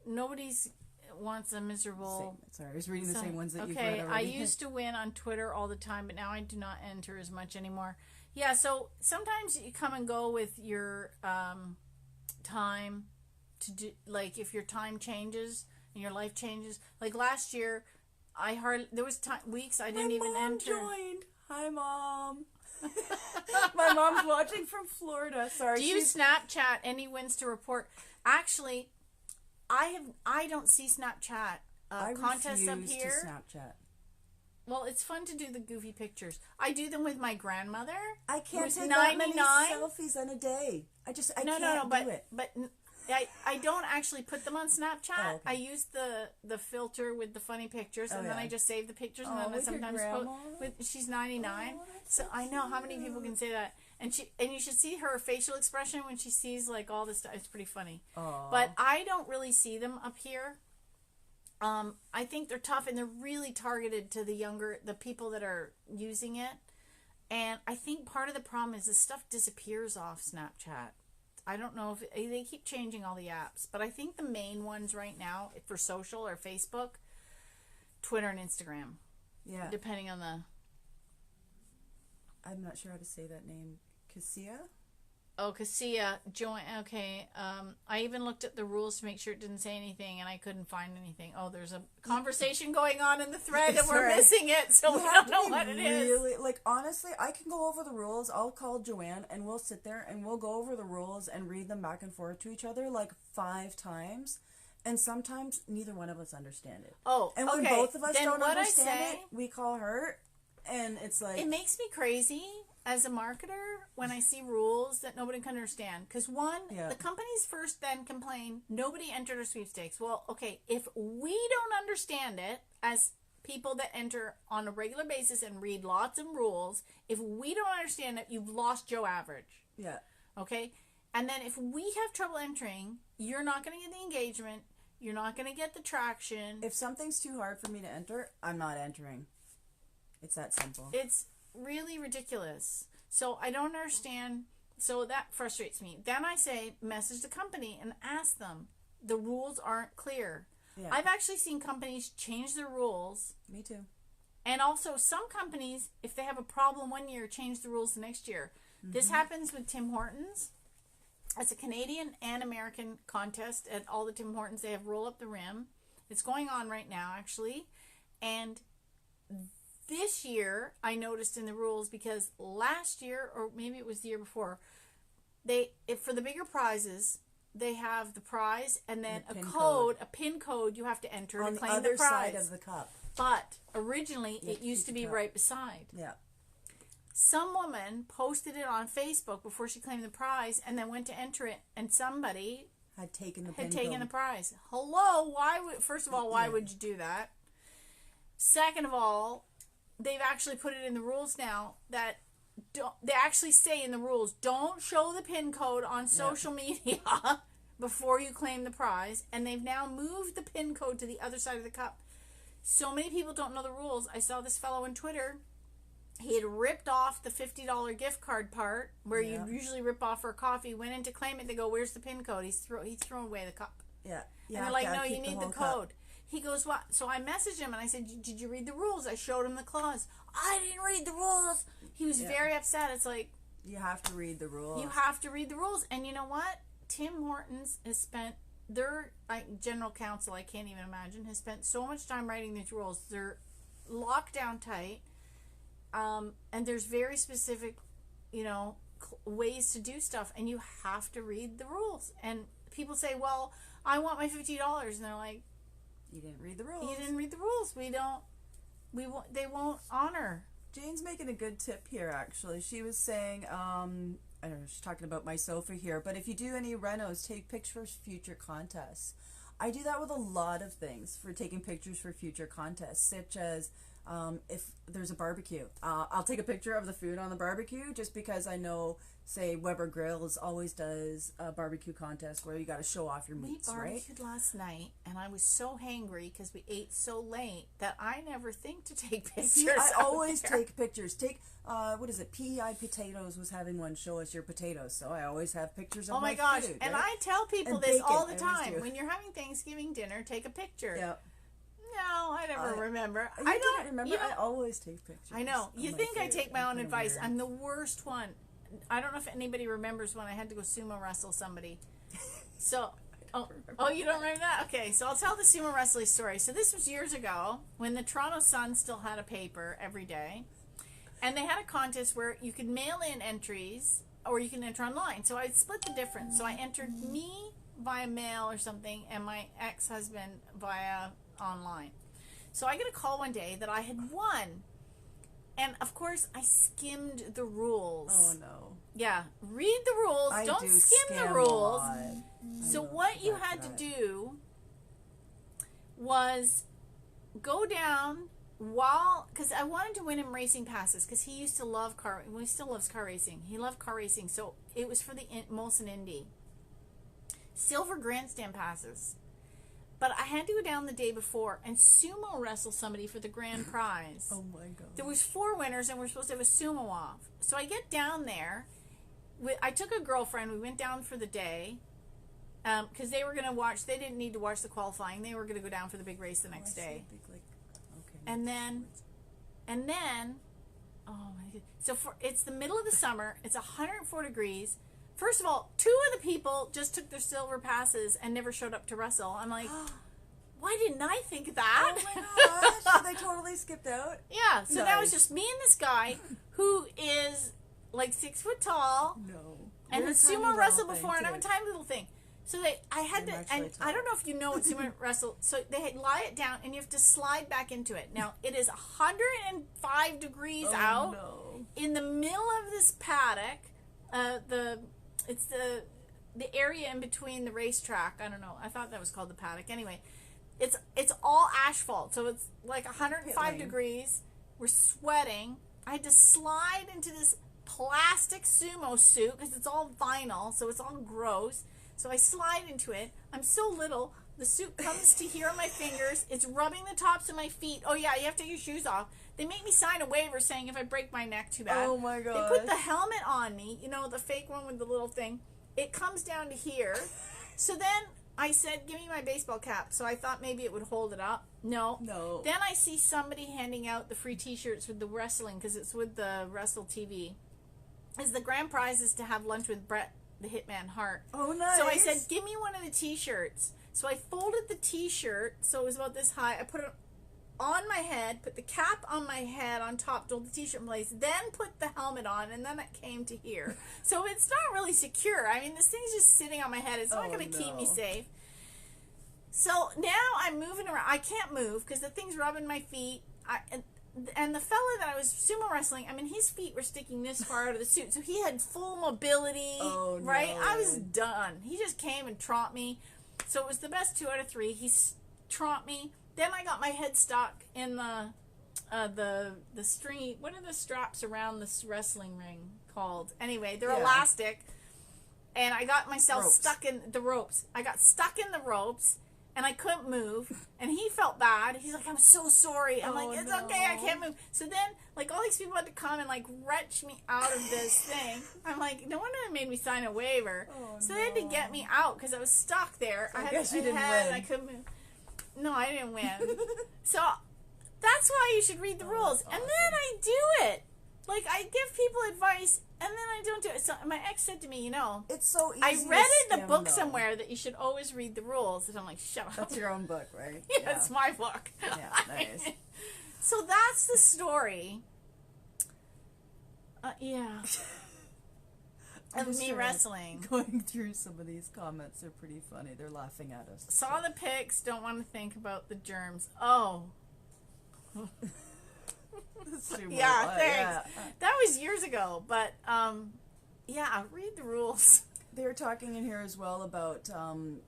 Nobody's wants a miserable... Sorry, I was reading the same ones that you've read already. I used to win on Twitter all the time, but now I do not enter as much anymore. Yeah, so sometimes you come and go with your time to do, like if your time changes and your life changes. Like last year, there was weeks I didn't even enter. My mom joined. Hi, Mom. My mom's watching from Florida. Sorry. Do you Snapchat any wins to report? Actually, I don't see Snapchat contests up here. I refuse to Snapchat. Well, it's fun to do the goofy pictures. I do them with my grandmother. I can't take that many selfies in a day. I can't do it. But I don't actually put them on Snapchat. Oh, okay. I use the filter with the funny pictures, and then I just save the pictures, and then I sometimes post. She's 99, so I know how many people can say that. And you should see her facial expression when she sees like all this stuff. It's pretty funny. Aww. But I don't really see them up here. I think they're tough, and they're really targeted to the people that are using it. And I think part of the problem is this stuff disappears off Snapchat. I don't know if they keep changing all the apps, but I think the main ones right now for social are Facebook, Twitter, and Instagram. Yeah. Depending on the... I'm not sure how to say that name. Cassia? Oh, Cassia. Join. Okay. I even looked at the rules to make sure it didn't say anything, and I couldn't find anything. Oh, there's a conversation going on in the thread, and we're missing it, so we don't know what it is. Like, honestly, I can go over the rules. I'll call Joanne, and we'll sit there, and we'll go over the rules and read them back and forth to each other like 5 times. And sometimes neither one of us understand it. Oh, and when both of us don't understand it, we call her, and it's like... It makes me crazy as a marketer when I see rules that nobody can understand. Because the companies first then complain, nobody entered our sweepstakes. Well, okay, if we don't understand it as people that enter on a regular basis and read lots of rules, if we don't understand it, you've lost Joe Average. Yeah. Okay? And then if we have trouble entering, you're not going to get the engagement. You're not going to get the traction. If something's too hard for me to enter, I'm not entering. It's that simple. It's really ridiculous. So I don't understand. So that frustrates me. Then I say, message the company and ask them. The rules aren't clear. Yeah. I've actually seen companies change their rules. Me too. And also some companies, if they have a problem one year, change the rules the next year. Mm-hmm. This happens with Tim Hortons. It's a Canadian and American contest at all the Tim Hortons. They have Roll Up the Rim. It's going on right now, actually. And this year, I noticed in the rules, because last year, or maybe it was the year before, for the bigger prizes, they have the prize and then a pin code you have to enter to claim the prize. On the other side of the cup. But originally, it used to be right beside. Yeah. Some woman posted it on Facebook before she claimed the prize, and then went to enter it, and somebody had taken the prize. Hello, first of all, why would you do that? Second of all, they've actually put it in the rules now that they actually say in the rules, don't show the pin code on social media before you claim the prize, and they've now moved the pin code to the other side of the cup. So many people don't know the rules. I saw this fellow on Twitter. He had ripped off the $50 gift card part where you usually rip off for a coffee. Went in to claim it. They go, "Where's the pin code?" He's thrown away the cup. Yeah. And they're like, "No, you need the code." He goes, "What?" So I messaged him and I said, "Did you read the rules?" I showed him the clause. I didn't read the rules. He was very upset. It's like, you have to read the rules. You have to read the rules. And you know what? Tim Hortons has spent their general counsel, I can't even imagine, has spent so much time writing these rules. They're locked down tight. And there's very specific ways to do stuff, and you have to read the rules. And people say, well, I want my $50, and they're like, you didn't read the rules. You didn't read the rules. They won't honor. Jane's making a good tip here, actually. She was saying, I don't know, she's talking about my sofa here, but if you do any renos, take pictures for future contests. I do that with a lot of things, for taking pictures for future contests, such as if there's a barbecue. I'll take a picture of the food on the barbecue just because I know, say, Weber Grills always does a barbecue contest where you got to show off your meats, right? We barbecued last night, and I was so hangry because we ate so late that I never think to take pictures. See, I always take pictures. What is it? PEI Potatoes was having one, show us your potatoes. So I always have pictures of my gosh. food. And right? I tell people and this bacon, all the I always time. do. When you're having Thanksgiving dinner, take a picture. Yep. No, I never remember. I don't remember. I always take pictures. I know. You think I take my own advice. Weird. I'm the worst one. I don't know if anybody remembers when I had to go sumo wrestle somebody. So, you don't remember that? Okay, so I'll tell the sumo wrestling story. So this was years ago when the Toronto Sun still had a paper every day. And they had a contest where you could mail in entries or you can enter online. So I split the difference. So I entered me via mail or something and my ex-husband via online. So I get a call one day that I had won. And of course, I skimmed the rules. Oh no. Yeah, read the rules. Don't skim the rules. So what you had to do was go down because I wanted to win him racing passes because he used to love he still loves car racing. He loved car racing, so it was for the Molson Indy. Silver grandstand passes. But I had to go down the day before and sumo wrestle somebody for the grand prize. Oh my god. There was 4 winners and we're supposed to have a sumo off. So I get down there. I took a girlfriend. We went down for the day because they were going to watch. They didn't need to watch the qualifying. They were going to go down for the big race the next day. And then, oh my god! So it's the middle of the summer. It's 104 degrees. First of all, 2 of the people just took their silver passes and never showed up to wrestle. I'm like, why didn't I think of that? Oh my gosh! So they totally skipped out. Yeah. So that was just me and this guy who is like 6 foot tall. No. And had sumo wrestled before, and I'm a tiny little thing. So I had to, and I don't know if you know what sumo wrestle. So they lie it down, and you have to slide back into it. Now it is 105 degrees out in the middle of this paddock. It's the area in between the racetrack. I don't know. I thought that was called the paddock. Anyway, it's all asphalt, so it's like 105 degrees. We're sweating. I had to slide into this plastic sumo suit because it's all vinyl, so it's all gross. So I slide into it. I'm so little. The suit comes to here on my fingers. It's rubbing the tops of my feet. Oh, yeah, you have to take your shoes off. They make me sign a waiver saying if I break my neck too bad. Oh, my God. They put the helmet on me, the fake one with the little thing. It comes down to here. So then I said, give me my baseball cap. So I thought maybe it would hold it up. No. Then I see somebody handing out the free T-shirts with the wrestling because it's with the Wrestle TV. As the grand prize is to have lunch with Bret the Hitman Hart. Oh, nice. So I said, give me one of the T-shirts. So I folded the T-shirt, so it was about this high. I put it on my head, put the cap on my head on top, hold the T-shirt in place, then put the helmet on, and then it came to here. So it's not really secure. I mean, this thing's just sitting on my head. It's not going to keep me safe. So now I'm moving around. I can't move because the thing's rubbing my feet. And the fella that I was sumo wrestling, I mean, his feet were sticking this far out of the suit, so he had full mobility, right? I was done. He just came and tromped me. So it was the best 2 out of 3. He tromped me. Then I got my head stuck in the string. What are the straps around this wrestling ring called? Anyway, they're elastic. And I got myself stuck in the ropes. I got stuck in the ropes. And I couldn't move, and he felt bad. He's like, I'm so sorry. I'm like, it's okay, I can't move. So then, like, all these people had to come and, like, wrench me out of this thing. I'm like, no wonder they made me sign a waiver. So they had to get me out because I was stuck there. So I guess you didn't win. I couldn't move. No, I didn't win. So that's why you should read the rules. Awesome. And then I do it. Like, I give people advice, and then I don't do it. So my ex said to me, it's so easy. I read to in the book though. somewhere that you should always read the rules. And I'm like, shut up. That's your own book, right? Yeah, it's my book. Yeah, nice. So that's the story. Yeah. of me wrestling. Going through some of these comments, they're pretty funny. They're laughing at us. Saw the pics, don't want to think about the germs. Oh. Yeah, thanks. Yeah. That was years ago, but yeah, read the rules. They were talking in here as well about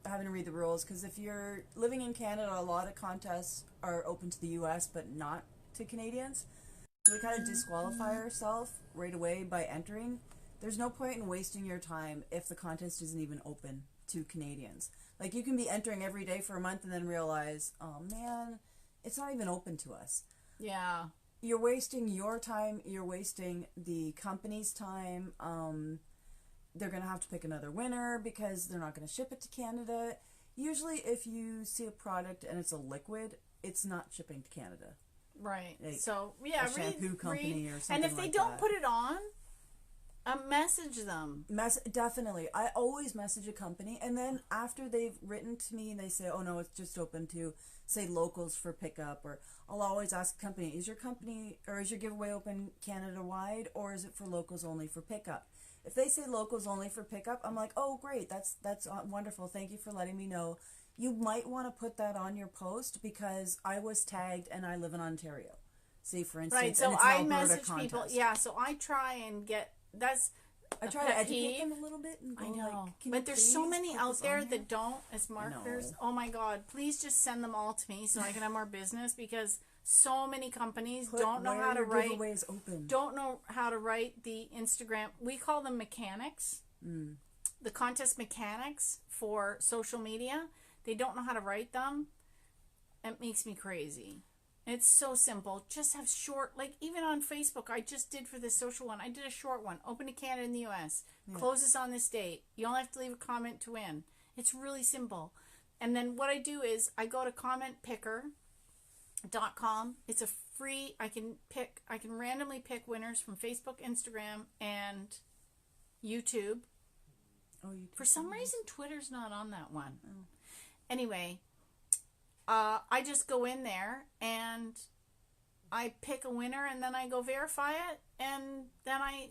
having to read the rules, because if you're living in Canada, a lot of contests are open to the U.S. but not to Canadians. So we kind of disqualify ourselves right away by entering. There's no point in wasting your time if the contest isn't even open to Canadians. Like, you can be entering every day for a month and then realize, oh man, it's not even open to us. Yeah. You're wasting your time, you're wasting the company's time. They're going to have to pick another winner because they're not going to ship it to Canada. Usually if you see a product and it's a liquid, it's not shipping to Canada. Right. Like, so, yeah, a shampoo company or something. And if they like don't that. put it on, message them. Definitely. I always message a company, and then after they've written to me and they say, oh no, it's just open to, say, locals for pickup, or I'll always ask the company, is your giveaway open Canada-wide, or is it for locals only for pickup? If they say locals only for pickup, I'm like, oh great, that's wonderful, thank you for letting me know. You might want to put that on your post because I was tagged and I live in Ontario. See, for instance, right, so I message people, yeah, so I try and get, I try to educate them a little bit and go, I know, like, but there's so many out there that don't, as marketers. Oh my God, please just send them all to me so I can have more business, because so many companies don't know how to write. Giveaways open. Don't know how to write the Instagram. We call them mechanics. The contest mechanics for social media. They don't know how to write them. It makes me crazy. It's so simple. Just have short, like even on Facebook, I just did for this social one. I did a short one. Open to Canada in the U.S. Yeah. Closes on this date. You only have to leave a comment to win. It's really simple. And then what I do is I go to commentpicker.com. It's a free, I can randomly pick winners from Facebook, Instagram, and YouTube. Oh, YouTube. For some reason, Twitter's not on that one. Oh. Anyway, I just go in there and I pick a winner, and then I go verify it, and then I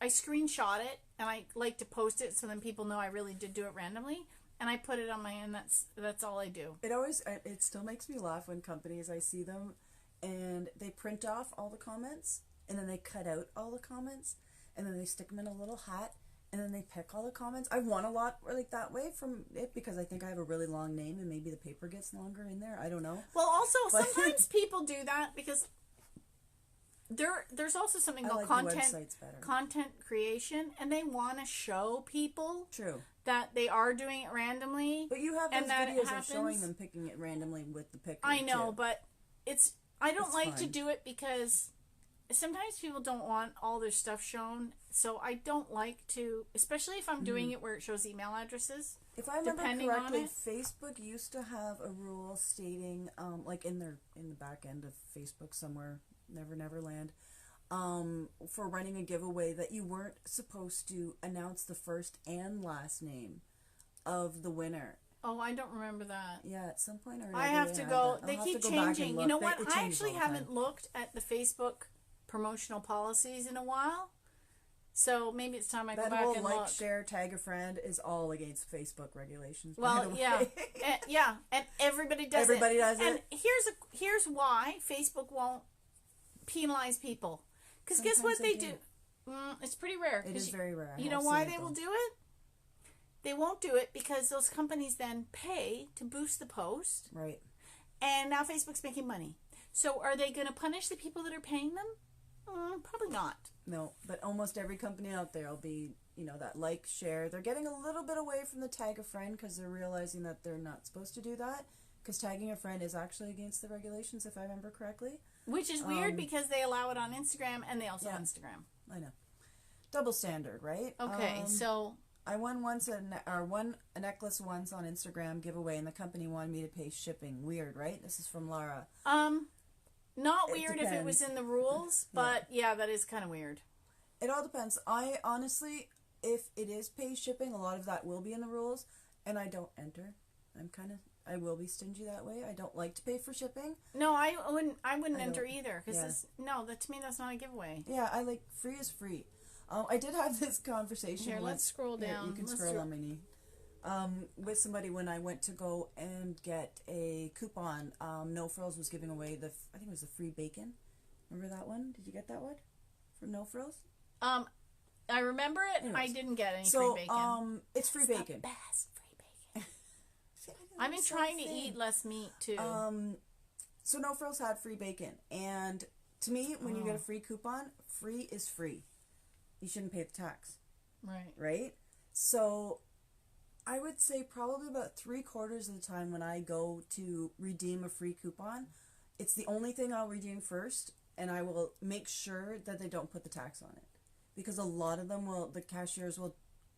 screenshot it, and I like to post it so then people know I really did do it randomly, and I put it on my end. That's all I do. It still makes me laugh when companies, I see them and they print off all the comments and then they cut out all the comments and then they stick them in a little hat. And then they pick all the comments. I've won a lot like that way from it because I think I have a really long name and maybe the paper gets longer in there. I don't know. Well, also sometimes people do that because there's also something called content creation, and they want to show people that they are doing it randomly. But you have those videos of showing them picking it randomly with the picker. I know, but I don't like to do it because sometimes people don't want all their stuff shown, so I don't like to, especially if I'm doing it where it shows email addresses. If I remember correctly, Facebook used to have a rule stating, like in the back end of Facebook somewhere, Neverland, for running a giveaway, that you weren't supposed to announce the first and last name of the winner. Oh, I don't remember that. Yeah, at some point or another. I have to go. They keep changing. You know what? I actually haven't looked at the Facebook promotional policies in a while, so maybe it's time I go back and look. That whole share, tag a friend is all against Facebook regulations. Well, yeah, and everybody does it. Everybody does it. And here's why Facebook won't penalize people, because guess what they do? It's pretty rare. It is very rare. You know why they will do it? They won't do it because those companies then pay to boost the post. Right. And now Facebook's making money. So are they going to punish the people that are paying them? Probably not. No, but almost every company out there will be, that like, share. They're getting a little bit away from the tag a friend because they're realizing that they're not supposed to do that, because tagging a friend is actually against the regulations, if I remember correctly. Which is weird because they allow it on Instagram and they also have Instagram. I know. Double standard, right? Okay, so I won a necklace once on Instagram giveaway, and the company wanted me to pay shipping. Weird, right? This is from Lara. Not weird if it was in the rules, but yeah, that is kind of weird. It all depends. I honestly, if it is pay shipping, a lot of that will be in the rules, and I don't enter. I will be stingy that way. I don't like to pay for shipping. No, I wouldn't enter either, because to me that's not a giveaway. Yeah, free is free. I did have this conversation. Here, let's scroll down. You can scroll on my knee. With somebody when I went to go and get a coupon. No Frills was giving away I think it was the free bacon. Remember that one? Did you get that one from No Frills? I remember it. Anyways, I didn't get any free bacon. It's free bacon. The best free bacon. See, I've been trying to eat less meat too. So No Frills had free bacon, and to me, when you get a free coupon, free is free. You shouldn't pay the tax. Right. Right? So I would say probably about 3/4 of the time when I go to redeem a free coupon, it's the only thing I'll redeem first, and I will make sure that they don't put the tax on it. Because a lot of them the cashiers will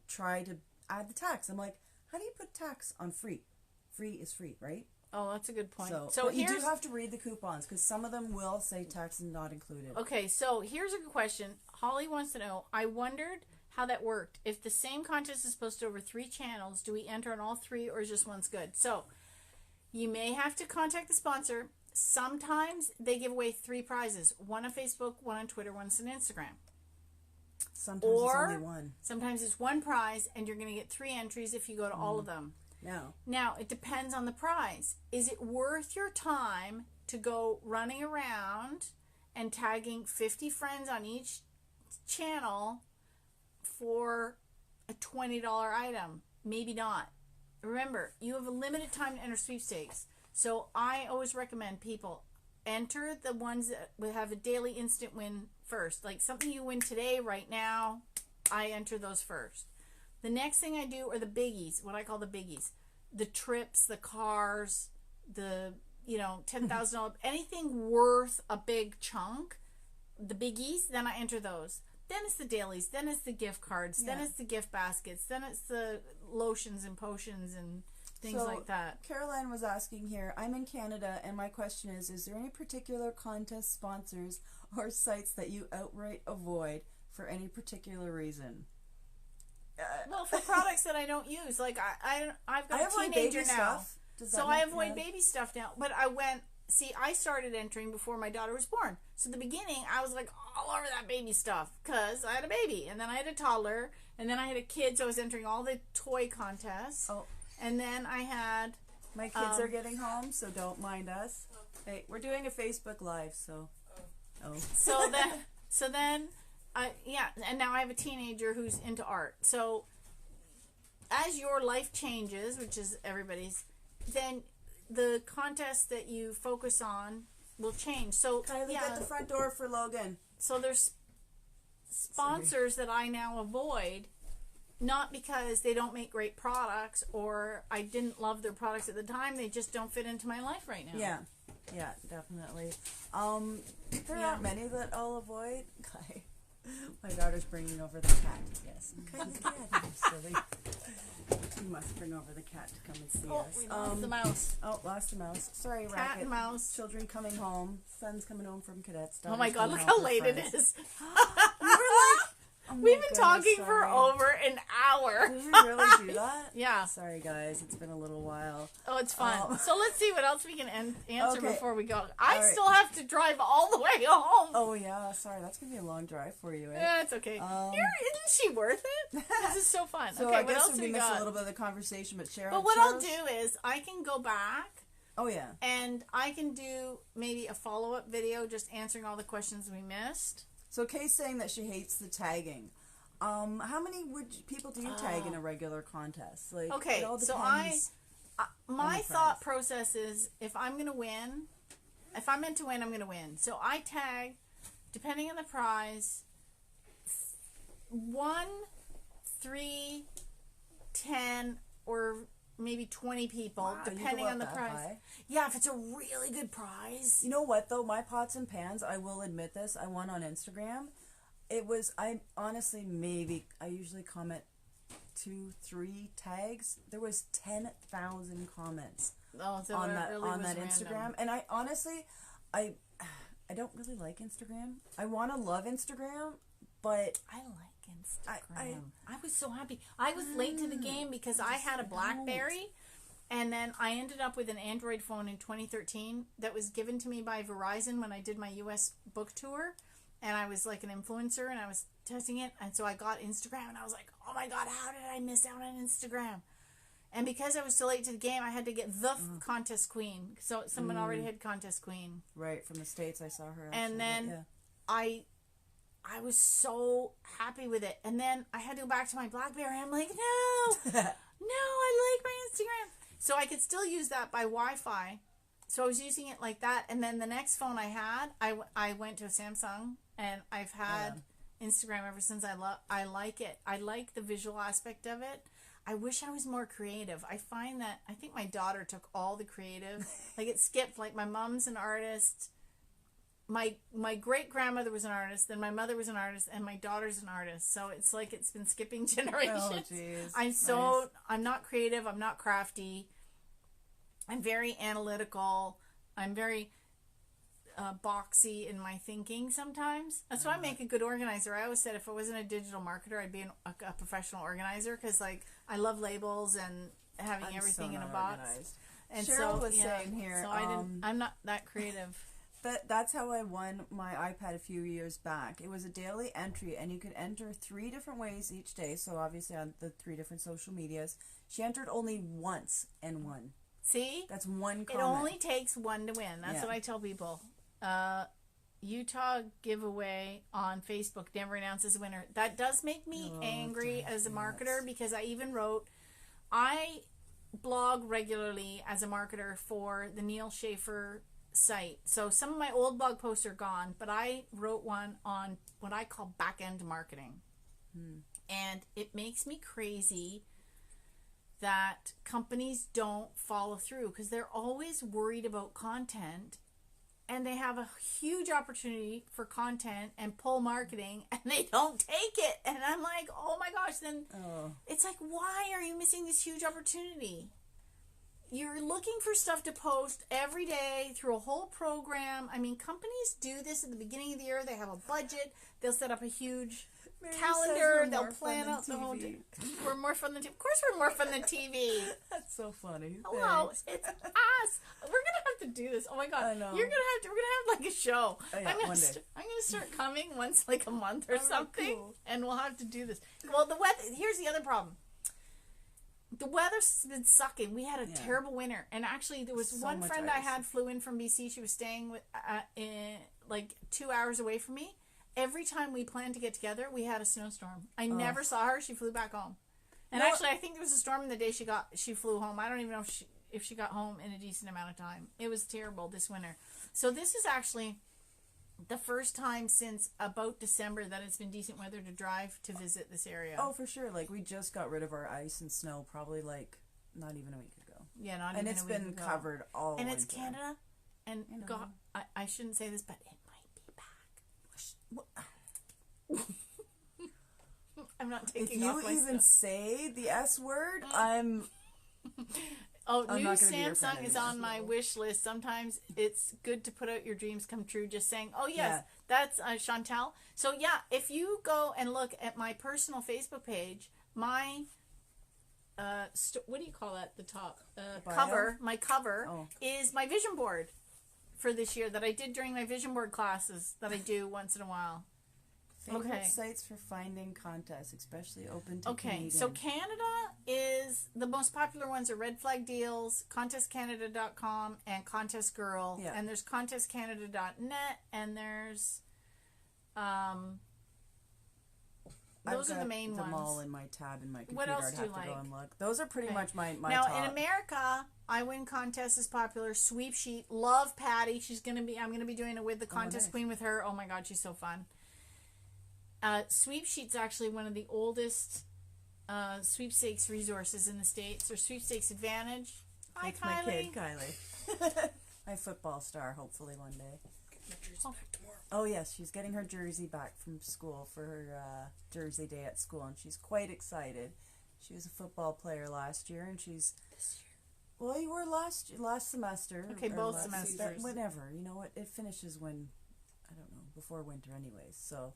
try to add the tax. I'm like, how do you put tax on free? Free is free, right? Oh, that's a good point. So you do have to read the coupons because some of them will say tax is not included. Okay, so here's a good question. Holly wants to know, I wondered how that worked. If the same contest is posted over 3 channels, do we enter on all 3 or is just one's good? So you may have to contact the sponsor. Sometimes they give away 3 prizes. One on Facebook, one on Twitter, one's on Instagram. Sometimes it's only one. Sometimes it's 1 prize and you're going to get 3 entries if you go to all of them. No. Now, it depends on the prize. Is it worth your time to go running around and tagging 50 friends on each channel for a $20 item? Maybe not. Remember, you have a limited time to enter sweepstakes. So I always recommend people enter the ones that will have a daily instant win first. Like something you win today, right now, I enter those first. The next thing I do are the biggies, what I call the biggies. The trips, the cars, the, $10,000, anything worth a big chunk, the biggies, then I enter those. Then it's the dailies, then it's the gift cards, then it's the gift baskets, then it's the lotions and potions and things like that. Caroline was asking here, I'm in Canada, and my question is there any particular contest sponsors or sites that you outright avoid for any particular reason? Well, for products that I don't use, like I've got a teenager now, so I avoid baby stuff now. But I started entering before my daughter was born. So in the beginning, I was like all over that baby stuff because I had a baby, and then I had a toddler, and then I had a kid, so I was entering all the toy contests. Oh. And then I had... My kids are getting home, so don't mind us. Hey, we're doing a Facebook Live, so... Oh. So then, and now I have a teenager who's into art. So, as your life changes, which is everybody's, then the contest that you focus on will change. So, Kylie, get the front door for Logan. So there's sponsors that I now avoid, not because they don't make great products or I didn't love their products at the time. They just don't fit into my life right now. Yeah, definitely. There aren't many that I'll avoid. My daughter's bringing over the cat. Yes. Kylie, get out of here, silly. You must bring over the cat to come and see us. We lost the mouse. Oh, lost the mouse. Sorry, cat Racket. And mouse. Children coming home. Son's coming home from cadets. Oh my God! Look how late it is. You were like, we've been talking for over an hour. Did we really do that? Yeah. Sorry, guys. It's been a little while. Oh, it's fun. So let's see what else we can answer before we go. I still have to drive all the way home. Oh, yeah. Sorry. That's going to be a long drive for you, eh? Yeah, it's okay. Isn't she worth it? This is so fun. So okay, I what guess else we we missed got? a little bit of the conversation, but Cheryl. But what I'll do is I can go back. Oh, yeah. And I can do maybe a follow-up video just answering all the questions we missed. So Kay's saying that she hates the tagging. How many people do you tag in a regular contest? Like, okay, so my thought process is if I'm going to win, if I'm meant to win, I'm going to win. So I tag, depending on the prize, 1, 3, 10, or maybe 20 people, depending on the prize. High? Yeah, if it's a really good prize. You know what, though? My pots and pans, I will admit this, I won on Instagram. I usually comment 2, 3 tags. There was 10,000 comments on that Instagram. Random. And I honestly, I don't really like Instagram. I want to love Instagram, but I like Instagram. I was so happy. I was late to the game because I had a BlackBerry, and then I ended up with an Android phone in 2013 that was given to me by Verizon when I did my U.S. book tour. And I was like an influencer, and I was testing it, and so I got Instagram, and I was like, oh my god, how did I miss out on Instagram? And because I was so late to the game, I had to get the contest queen. So someone already had contest queen. Right, from the States, I saw her. Actually, and then I was so happy with it. And then I had to go back to my BlackBerry. I'm like, no, no, I like my Instagram. So I could still use that by Wi-Fi. So I was using it like that. And then the next phone I had, I went to a Samsung, and I've had Instagram ever since. I like it. I like the visual aspect of it. I wish I was more creative. I find that, I think my daughter took all the creative. Like, it skipped. Like, my mom's an artist. My great-grandmother was an artist. Then my mother was an artist. And my daughter's an artist. So it's like it's been skipping generations. Oh, jeez. I'm not creative. I'm not crafty. I'm very analytical. I'm very boxy in my thinking sometimes. That's why I make a good organizer. I always said if I wasn't a digital marketer, I'd be a professional organizer, because like I love labels and having everything in a box. Organized. And Cheryl so was saying here, so I'm not that creative. That's how I won my iPad a few years back. It was a daily entry, and you could enter 3 different ways each day. So obviously on the 3 different social medias. She entered only once and won. See? That's one comment. It only takes one to win. That's what I tell people. Utah giveaway on Facebook never announces a winner. That does make me angry as a marketer, because I blog regularly as a marketer for the Neil Schaefer site. So some of my old blog posts are gone, but I wrote one on what I call back-end marketing. And it makes me crazy that companies don't follow through, because they're always worried about content, and they have a huge opportunity for content and pull marketing, and they don't take it. And I'm like, oh my gosh, then it's like, why are you missing this huge opportunity? You're looking for stuff to post every day through a whole program. I mean, companies do this at the beginning of the year. They have a budget. They'll set up a huge calendar. They'll plan out the whole day. We're more fun than TV. Of course we're more fun than TV. That's so funny. Hello, it's us. We're gonna have to do this. Oh my god, I know. we're gonna have like a show. Oh, yeah, I'm gonna start coming once like a month or something, cool. And we'll have to do this. Well, the weather. Here's the other problem. The weather's been sucking. We had a terrible winter, and actually there was one friend I had flew in from BC. She was staying with like 2 hours away from me. Every time we planned to get together, we had a snowstorm. I never saw her. She flew back home. And actually, I think there was a storm the day she flew home. I don't even know if she got home in a decent amount of time. It was terrible this winter. So this is actually the first time since about December that it's been decent weather to drive to visit this area. Oh, for sure. Like, we just got rid of our ice and snow probably like not even a week ago. Yeah, not even a week ago. And it's been covered all And winter. it's Canada. And God, I shouldn't say this, but it might be back. I'm not taking off my If you even say the S word, I'm new Samsung is on my wish list. Sometimes it's good to put out your dreams come true. Just saying, oh yes, that's Chantal. So yeah, if you go and look at my personal Facebook page, my what do you call that? The top cover. My cover is my vision board for this year that I did during my vision board classes that I do once in a while. Favorite sites for finding contests, especially open to Canadian. So Canada is, the most popular ones are Red Flag Deals, contestcanada.com, and Contest Girl. Yeah. And there's contestcanada.net, and there's those are the main ones. I've got them all in my tab in my computer. What else do you I'd have like? to go and look. Those are pretty much my now, top. in America, I Win Contest is popular. Sweep Sheet, love Patty. I'm gonna be doing it with the Contest Queen with her. Oh my god, she's so fun. Sweep Sheet's actually one of the oldest sweepstakes resources in the States. Or Sweepstakes Advantage. Hi, That's Kylie. my kid, Kylie. My football star, hopefully one day. Oh yes, she's getting her jersey back from school for her jersey day at school, and she's quite excited. She was a football player last year, and she's this year. Well, you were last semester. Okay, both semesters. Whenever, you know what? It finishes when, I don't know, before winter, anyways. So.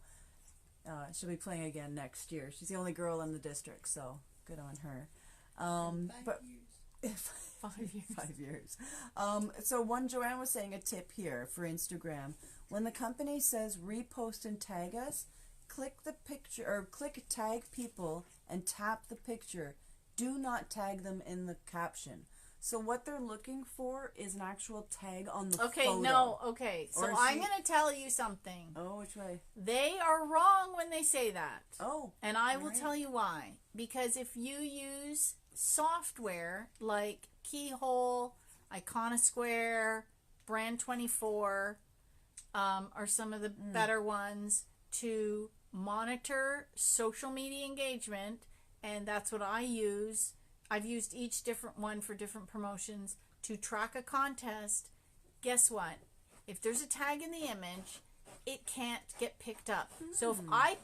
She'll be playing again next year. She's the only girl in the district, so good on her. 5 years. 5 years. So one Joanne was saying a tip here for Instagram. When the company says repost and tag us, click the picture or click tag people and tap the picture. Do not tag them in the caption. So what they're looking for is an actual tag on the photo. Okay. So I'm going to tell you something. Oh, which way? They are wrong when they say that. Oh. And I will tell you why. Because if you use software like Keyhole, Iconosquare, Brand24, are some of the better ones to monitor social media engagement, and that's what I use. I've used each different one for different promotions to track a contest. Guess what? If there's a tag in the image, it can't get picked up. So if I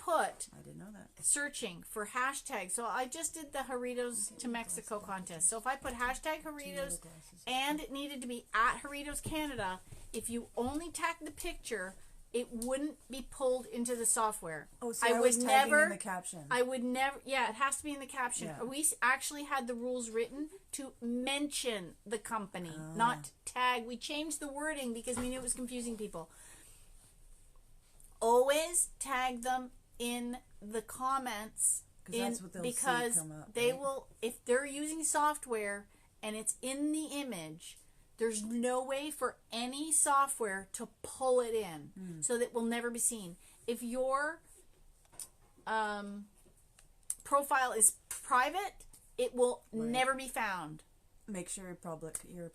didn't know that. Searching for hashtags, so I just did the Jarritos to Mexico contest. So if I put hashtag Jarritos and it needed to be at Jarritos Canada, if you only tag the picture, it wouldn't be pulled into the software. Oh, so I would never in the caption. I would never. Yeah, it has to be in the caption. Yeah. We actually had the rules written to mention the company, not tag. We changed the wording because we knew it was confusing people. Always tag them in the comments, that's what they'll because see come up, they will. If they're using software and it's in the image, there's no way for any software to pull it in, so that it will never be seen. If your profile is private, it will never be found. Make sure you're public. You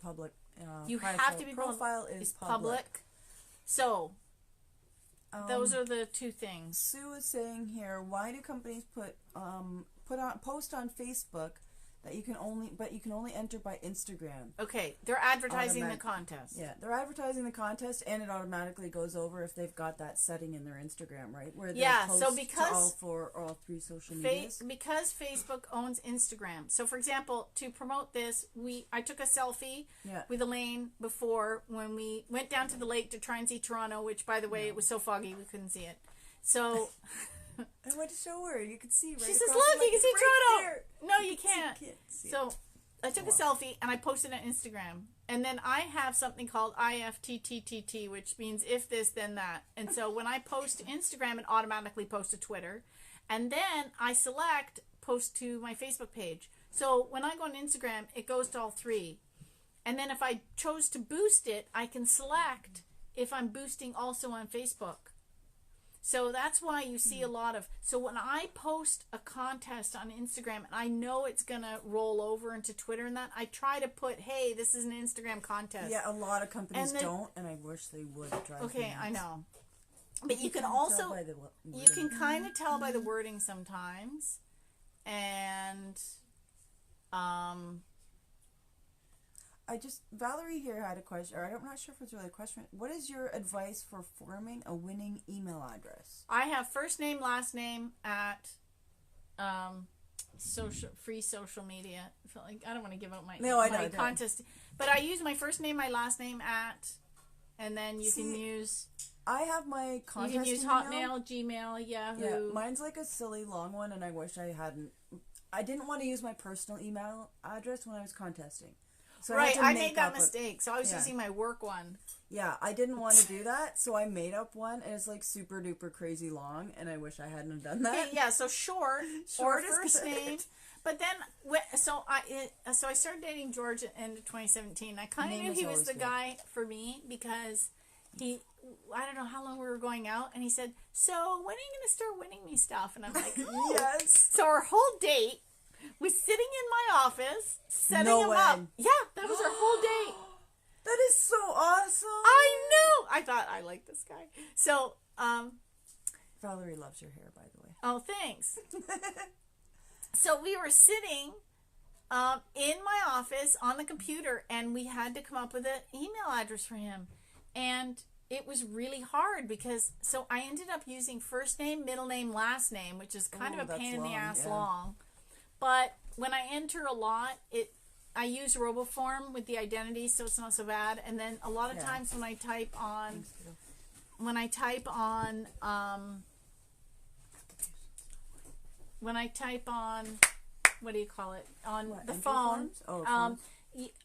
have to be profile is public. So those are the two things. Sue is saying here, why do companies post on Facebook that you can only enter by Instagram? Okay, they're advertising the contest. Yeah, they're advertising the contest, and it automatically goes over if they've got that setting in their Instagram, right? Where they post so because to all three social medias. Because Facebook owns Instagram. So for example, to promote this, I took a selfie with Elaine before when we went down to the lake to try and see Toronto, which by the way, it was so foggy we couldn't see it. So I went to show her. You could see right. She says, "Look, you can see Toronto." There. No, you can't. So I took a selfie and I posted it on Instagram. And then I have something called IFTTTT, which means if this, then that. And so when I post to Instagram, it automatically posts to Twitter. And then I select post to my Facebook page. So when I go on Instagram, it goes to all three. And then if I chose to boost it, I can select if I'm boosting also on Facebook. So that's why you see a lot of... So when I post a contest on Instagram, and I know it's going to roll over into Twitter and that, I try to put, hey, this is an Instagram contest. Yeah, a lot of companies don't, and I wish they would try. Okay, I know. But you can also... You can kind of tell by the wording sometimes. And... Valerie here had a question, or I'm not sure if it's really a question. What is your advice for forming a winning email address? I have first name, last name at free social media. I feel like I don't want to give out my contest, but I use my first name, my last name at, and then you can use. I have my contest. You can use Hotmail, Gmail, Yahoo. Yeah, mine's like a silly long one, and I wish I hadn't. I didn't want to use my personal email address when I was contesting. So I made that mistake. So I was using my work one. Yeah, I didn't want to do that, so I made up one, and it's like super duper crazy long, and I wish I hadn't have done that. Okay, yeah, so short or first name. But then, so I started dating George at the end of 2017. I kind of knew he was the guy for me because I don't know how long we were going out, and he said, "So when are you going to start winning me stuff?" And I'm like, yes. So our whole date was sitting in my office, setting him up. Yeah, that was our whole date. That is so awesome. I know. I thought I liked this guy. So, Valerie loves your hair, by the way. Oh, thanks. So we were sitting in my office on the computer, and we had to come up with an email address for him. And it was really hard because, so I ended up using first name, middle name, last name, which is kind of a pain in the ass long. But when I enter a lot, I use RoboForm with the identity, so it's not so bad. And then a lot of times when I type on, what do you call it, on the phone,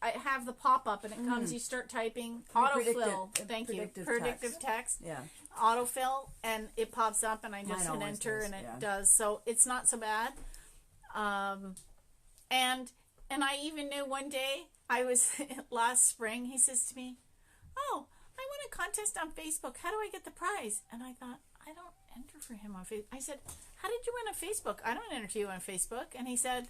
I have the pop up and it comes. You start typing autofill. Thank you. Predictive text. Yeah. Autofill, and it pops up, and I just hit enter, and it does. So it's not so bad. And I even knew one day, I was last spring, he says to me, "Oh, I won a contest on Facebook. How do I get the prize?" And I thought, I don't enter for him on Facebook. I said, "How did you win on Facebook? I don't enter you on Facebook." And he said,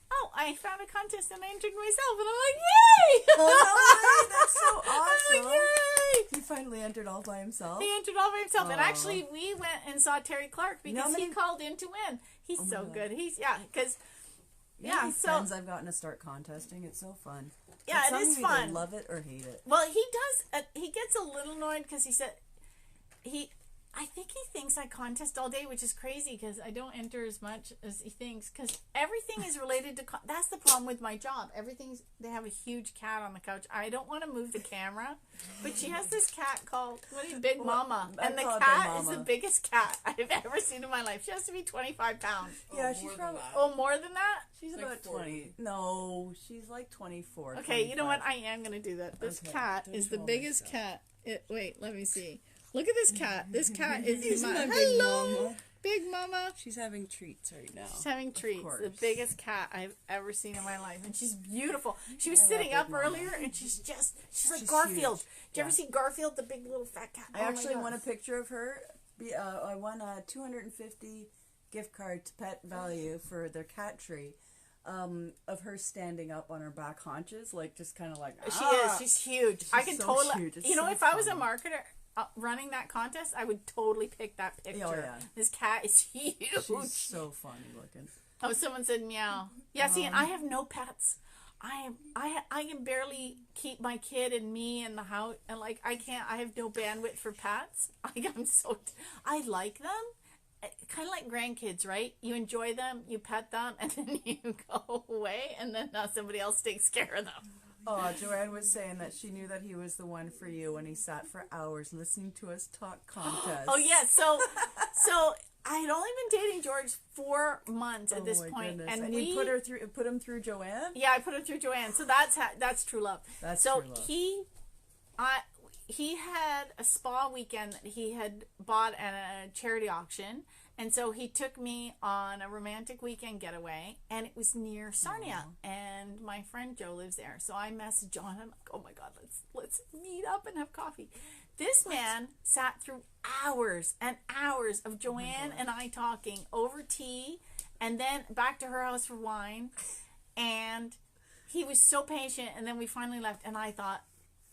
"Oh, I found a contest and I entered myself." And I'm like, "Yay!" Oh, no, that's so awesome. I'm like, "Yay!" He finally entered all by himself. He entered all by himself. And actually, we went and saw Terry Clark because he called in to win. He's so good. He's, because... Yeah, so friends I've gotten to start contesting. It's so fun. Yeah, it is fun. Either love it or hate it. Well, he does. He gets a little annoyed because he said I think he thinks I contest all day, which is crazy because I don't enter as much as he thinks. Because everything is related to. That's the problem with my job. They have a huge cat on the couch. I don't want to move the camera, but she has this cat called Big Mama, and the cat is the biggest cat I've ever seen in my life. She has to be 25 pounds. Yeah, she's probably more than that. She's like about 20. No, she's like 24. Okay, 25. you know what? I am going to do that. This cat is the biggest cat. Wait, let me see. Look at this cat. This cat is my hello, Big Mama. She's having treats right now. She's having treats. The biggest cat I've ever seen in my life, and she's beautiful. She was sitting up earlier, and she's like Garfield. Huge. Did you ever see Garfield, the big little fat cat? I actually won a picture of her. I won a $250 gift card to Pet Value for their cat tree. Of her standing up on her back haunches, like just kind of like she is. She's huge. I can so totally. Huge. You know, if I was a marketer running that contest, I would totally pick that picture. Oh, yeah. This cat is huge. She's so funny looking. Oh, someone said meow. Yeah, see, and I have no pets. I can barely keep my kid and me in the house, and like I have no bandwidth for pets. I like them. Kind of like grandkids, right? You enjoy them, you pet them, and then you go away, and then somebody else takes care of them. Oh, Joanne was saying that she knew that he was the one for you when he sat for hours listening to us talk contests. Oh, yeah. So I had only been dating George 4 months at this point. Goodness. And you put him through Joanne? Yeah, I put him through Joanne. So that's true love. That's true love. He had a spa weekend that he had bought at a charity auction. And so he took me on a romantic weekend getaway, and it was near Sarnia, and my friend Joe lives there. So I messaged John. I'm like, "Oh my God, let's meet up and have coffee." This man sat through hours and hours of Joanne and I talking over tea, and then back to her house for wine. And he was so patient, and then we finally left, and I thought,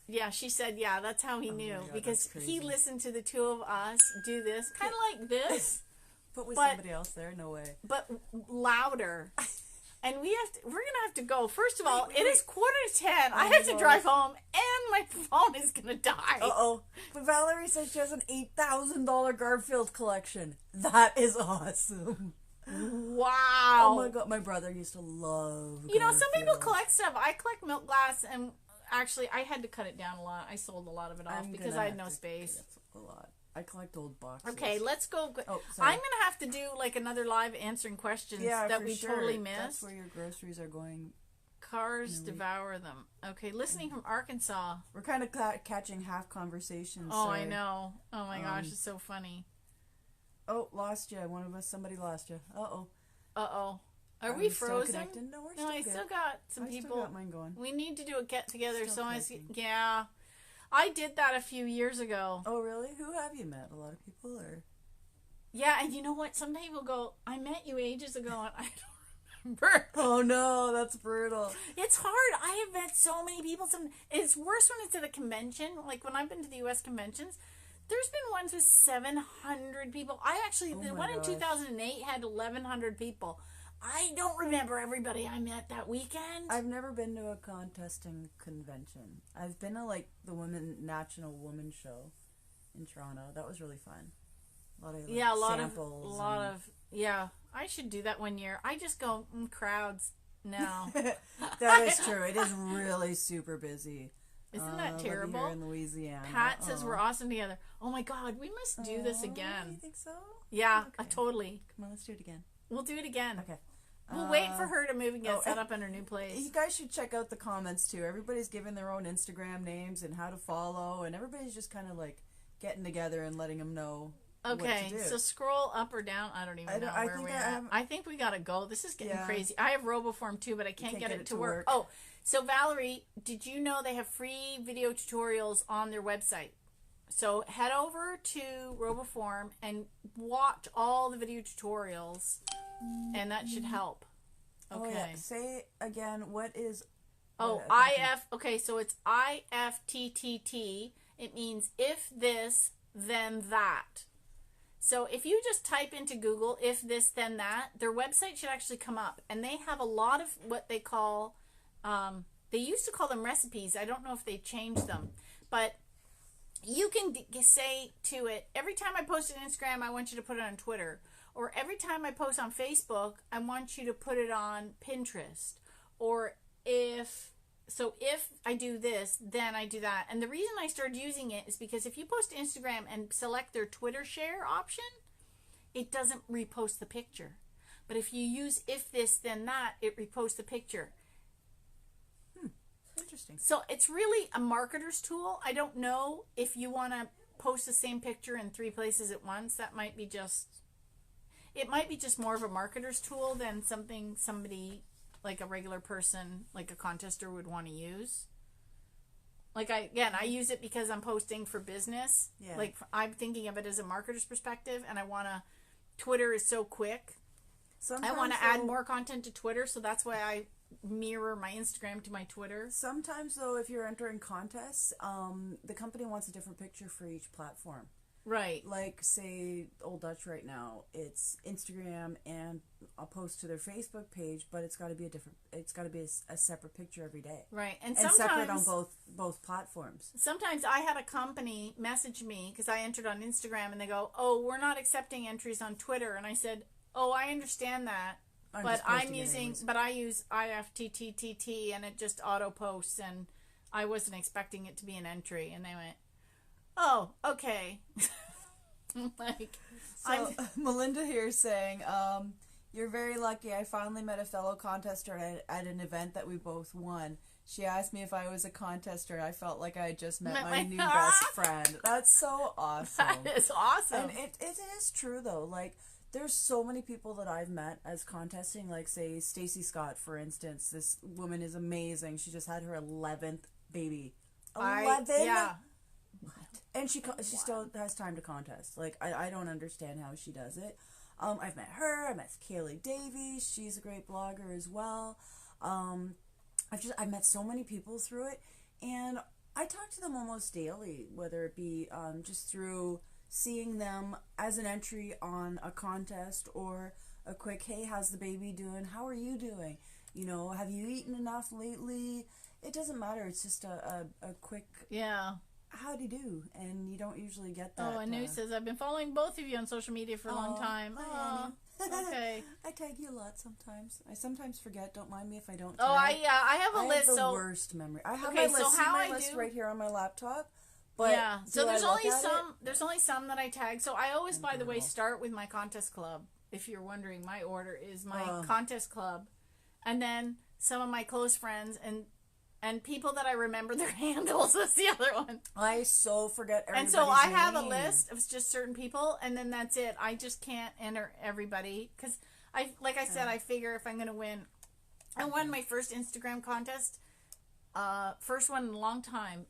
yeah, she said, yeah, that's how he knew, because he listened to the two of us do this, kind of like this. But with somebody else there, no way. But louder. And we're gonna have to go. First of all, it is 9:45. I have to drive home, and my phone is gonna die. But Valerie says she has an $8,000 Garfield collection. That is awesome. Wow. Oh my God, my brother used to love You know, some people collect stuff. I collect milk glass, and actually, I had to cut it down a lot. I sold a lot of it off because I had no space. That's a lot. I collect old boxes. Okay, let's go. Oh, sorry. I'm going to have to do like another live answering questions that we totally missed. That's where your groceries are going. Cars devour them. Okay, listening from Arkansas. We're kind of catching half conversations. Oh, sorry. I know. Oh my gosh, it's so funny. Oh, lost you. Somebody lost you. Uh-oh. Are we frozen? Still connected? No, we're still good. I still got some people. Still got mine going. We need to do a get together. Yeah. I did that a few years ago. Oh, really? Who have you met? A lot of people, or? Yeah, and you know what? Some people go, I met you ages ago, and I don't remember. Oh, no, that's brutal. It's hard. I have met so many people. It's worse when it's at a convention. Like, when I've been to the U.S. conventions, there's been ones with 700 people. The one in 2008 had 1,100 people. I don't remember everybody I met that weekend. I've never been to a contesting convention. I've been to like the National Woman Show in Toronto. That was really fun. A lot of samples. Yeah. I should do that one year. I just go in crowds now. That is true. It is really super busy. Isn't that terrible? Here in Louisiana. Pat says we're awesome together. Oh my God, we must do this again. You think so? Yeah, totally. Come on, let's do it again. We'll do it again. Okay. We'll wait for her to move and get set up in her new place. You guys should check out the comments too. Everybody's giving their own Instagram names and how to follow, and everybody's just kind of like getting together and letting them know what to do. So scroll up or down. I don't even know where we're at. I think we gotta go. This is getting crazy. I have RoboForm too, but I can't get it to work. Oh, so Valerie, did you know they have free video tutorials on their website? So head over to RoboForm and watch all the video tutorials, and that should help. Okay. Oh, yeah. Say again, what is... IF... Okay, so it's IFTTT. It means if this, then that. So if you just type into Google, if this, then that, their website should actually come up. And they have a lot of what they call... they used to call them recipes. I don't know if they changed them. But... you can say to it, every time I post on Instagram, I want you to put it on Twitter. Or every time I post on Facebook, I want you to put it on Pinterest. Or if I do this, then I do that. And the reason I started using it is because if you post to Instagram and select their Twitter share option, it doesn't repost the picture. But if you use if this, then that, it reposts the picture. Interesting. So it's really a marketer's tool. I don't know if you want to post the same picture in 3 places at once. That might be just... it might be just more of a marketer's tool than something somebody, like a regular person, like a contestor would want to use. Like, I use it because I'm posting for business. Yeah. Like, I'm thinking of it as a marketer's perspective, and I want to... Twitter is so quick. Sometimes I want to add more content to Twitter, so that's why I mirror my Instagram to my Twitter. Sometimes, though, if you're entering contests, the company wants a different picture for each platform. Right. Like, say, Old Dutch right now, it's Instagram and I'll post to their Facebook page, but it's got to be a separate picture every day. Right. And separate on both platforms. Sometimes I had a company message me because I entered on Instagram and they go, "Oh, we're not accepting entries on Twitter." And I said, "Oh, I understand that. But I use IFTTTT and it just auto posts, and I wasn't expecting it to be an entry." And they went, "Oh, okay." Melinda here is saying, "You're very lucky. I finally met a fellow contestor at an event that we both won. She asked me if I was a contestor, and I felt like I had just met my new best friend." That's so awesome. That is awesome. And it is true though. Like, there's so many people that I've met as contesting, like, say, Stacey Scott, for instance. This woman is amazing. She just had her 11th baby. 11? Yeah. What? And she still has time to contest. Like, I don't understand how she does it. I've met her. I met Kaylee Davies. She's a great blogger as well. I've met so many people through it. And I talk to them almost daily, whether it be just through... seeing them as an entry on a contest or a quick, "Hey, how's the baby doing? How are you doing? You know, have you eaten enough lately?" It doesn't matter. It's just a quick, how do you do? And you don't usually get that. Oh, and New says, "I've been following both of you on social media for a long time." Hi, okay. I tag you a lot sometimes. I sometimes forget. Don't mind me if I don't. Oh, I have a list. I have the worst memory. I have my list. My list right here on my laptop. But yeah, so there's only some that I tag. So I always, by the way, start with my contest club. If you're wondering, my order is my contest club, and then some of my close friends and people that I remember their handles is the other one. I so forget everybody's name. And so I have a list of just certain people, and then that's it. I just can't enter everybody because like I said, I figure if I'm gonna win, I won my first Instagram contest, first one in a long time.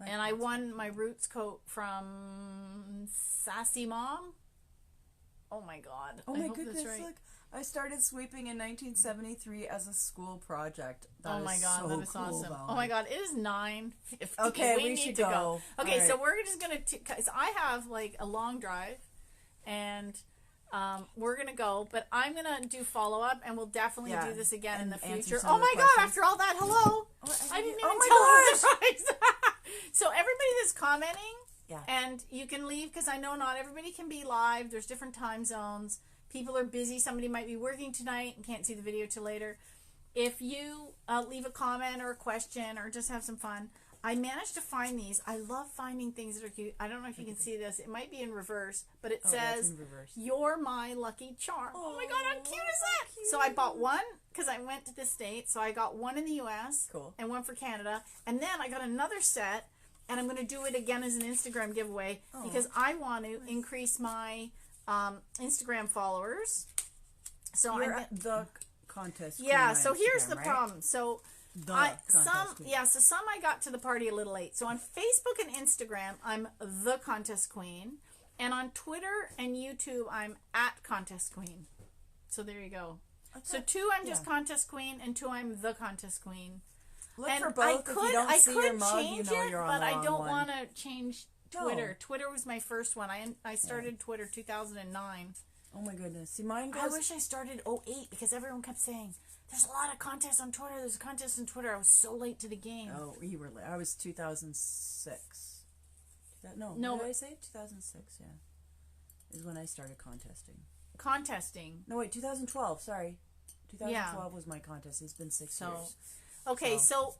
And I won my Roots coat from Sassy Mom. Oh my God. Oh my goodness. Right. Look, I started sweeping in 1973 as a school project. That that is awesome. Valerie. Oh my God, it is 9:50. Okay, we should go. Okay, so we're just going to, because I have like a long drive and we're going to go, but I'm going to do follow-up and we'll definitely do this again in the future. Oh my God, after all that, hello. I didn't even tell her the price. So everybody that's commenting, and you can leave because I know not everybody can be live. There's different time zones. People are busy. Somebody might be working tonight and can't see the video till later. If you leave a comment or a question or just have some fun, I managed to find these. I love finding things that are cute. I don't know if you can see this. It might be in reverse, but it says, "You're my lucky charm." Oh my God, how cute is that? Cute. So I bought one because I went to the States. So I got one in the U.S. Cool. And one for Canada. And then I got another set, and I'm going to do it again as an Instagram giveaway because I want to increase my Instagram followers. So you're at the contest. Yeah. So here's the right? problem. So. So some I got to the party a little late. So on Facebook and Instagram, I'm the Contest Queen, and on Twitter and YouTube, I'm at Contest Queen. So there you go. Okay. So 2, I'm just Contest Queen, and 2, I'm the Contest Queen. Look for both. If you don't see your mug, you know you're on the wrong one. But I don't want to change Twitter. No. Twitter was my first one. I started Twitter 2009. Oh my goodness. See, mine goes. I wish I started 2008 because everyone kept saying, "There's a lot of contests on Twitter. There's a contest on Twitter." I was so late to the game. Oh, you were late. I was 2006. No, what did I say? 2006, yeah. Is when I started contesting. No, wait, 2012, sorry. 2012 was my contest. It's been 6 years. Okay, so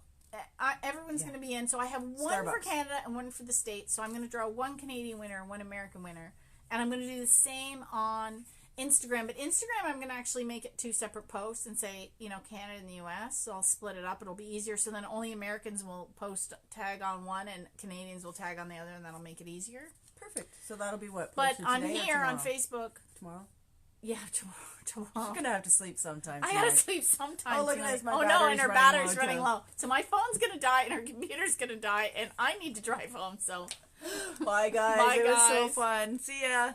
everyone's going to be in. So I have one for Canada and one for the States. So I'm going to draw one Canadian winner and one American winner. And I'm going to do the same on Instagram. But Instagram, I'm going to actually make it 2 separate posts and say, Canada and the U.S. So I'll split it up. It'll be easier. So then only Americans will tag on one and Canadians will tag on the other, and that'll make it easier. Perfect. So that'll be what? But on here, on Facebook. Tomorrow? Yeah, tomorrow. She's going to have to sleep sometime tonight. I gotta sleep sometime. Oh, look at this. And her battery's running low. So my phone's going to die and her computer's going to die, and I need to drive home. So bye, guys. It was so fun. See ya.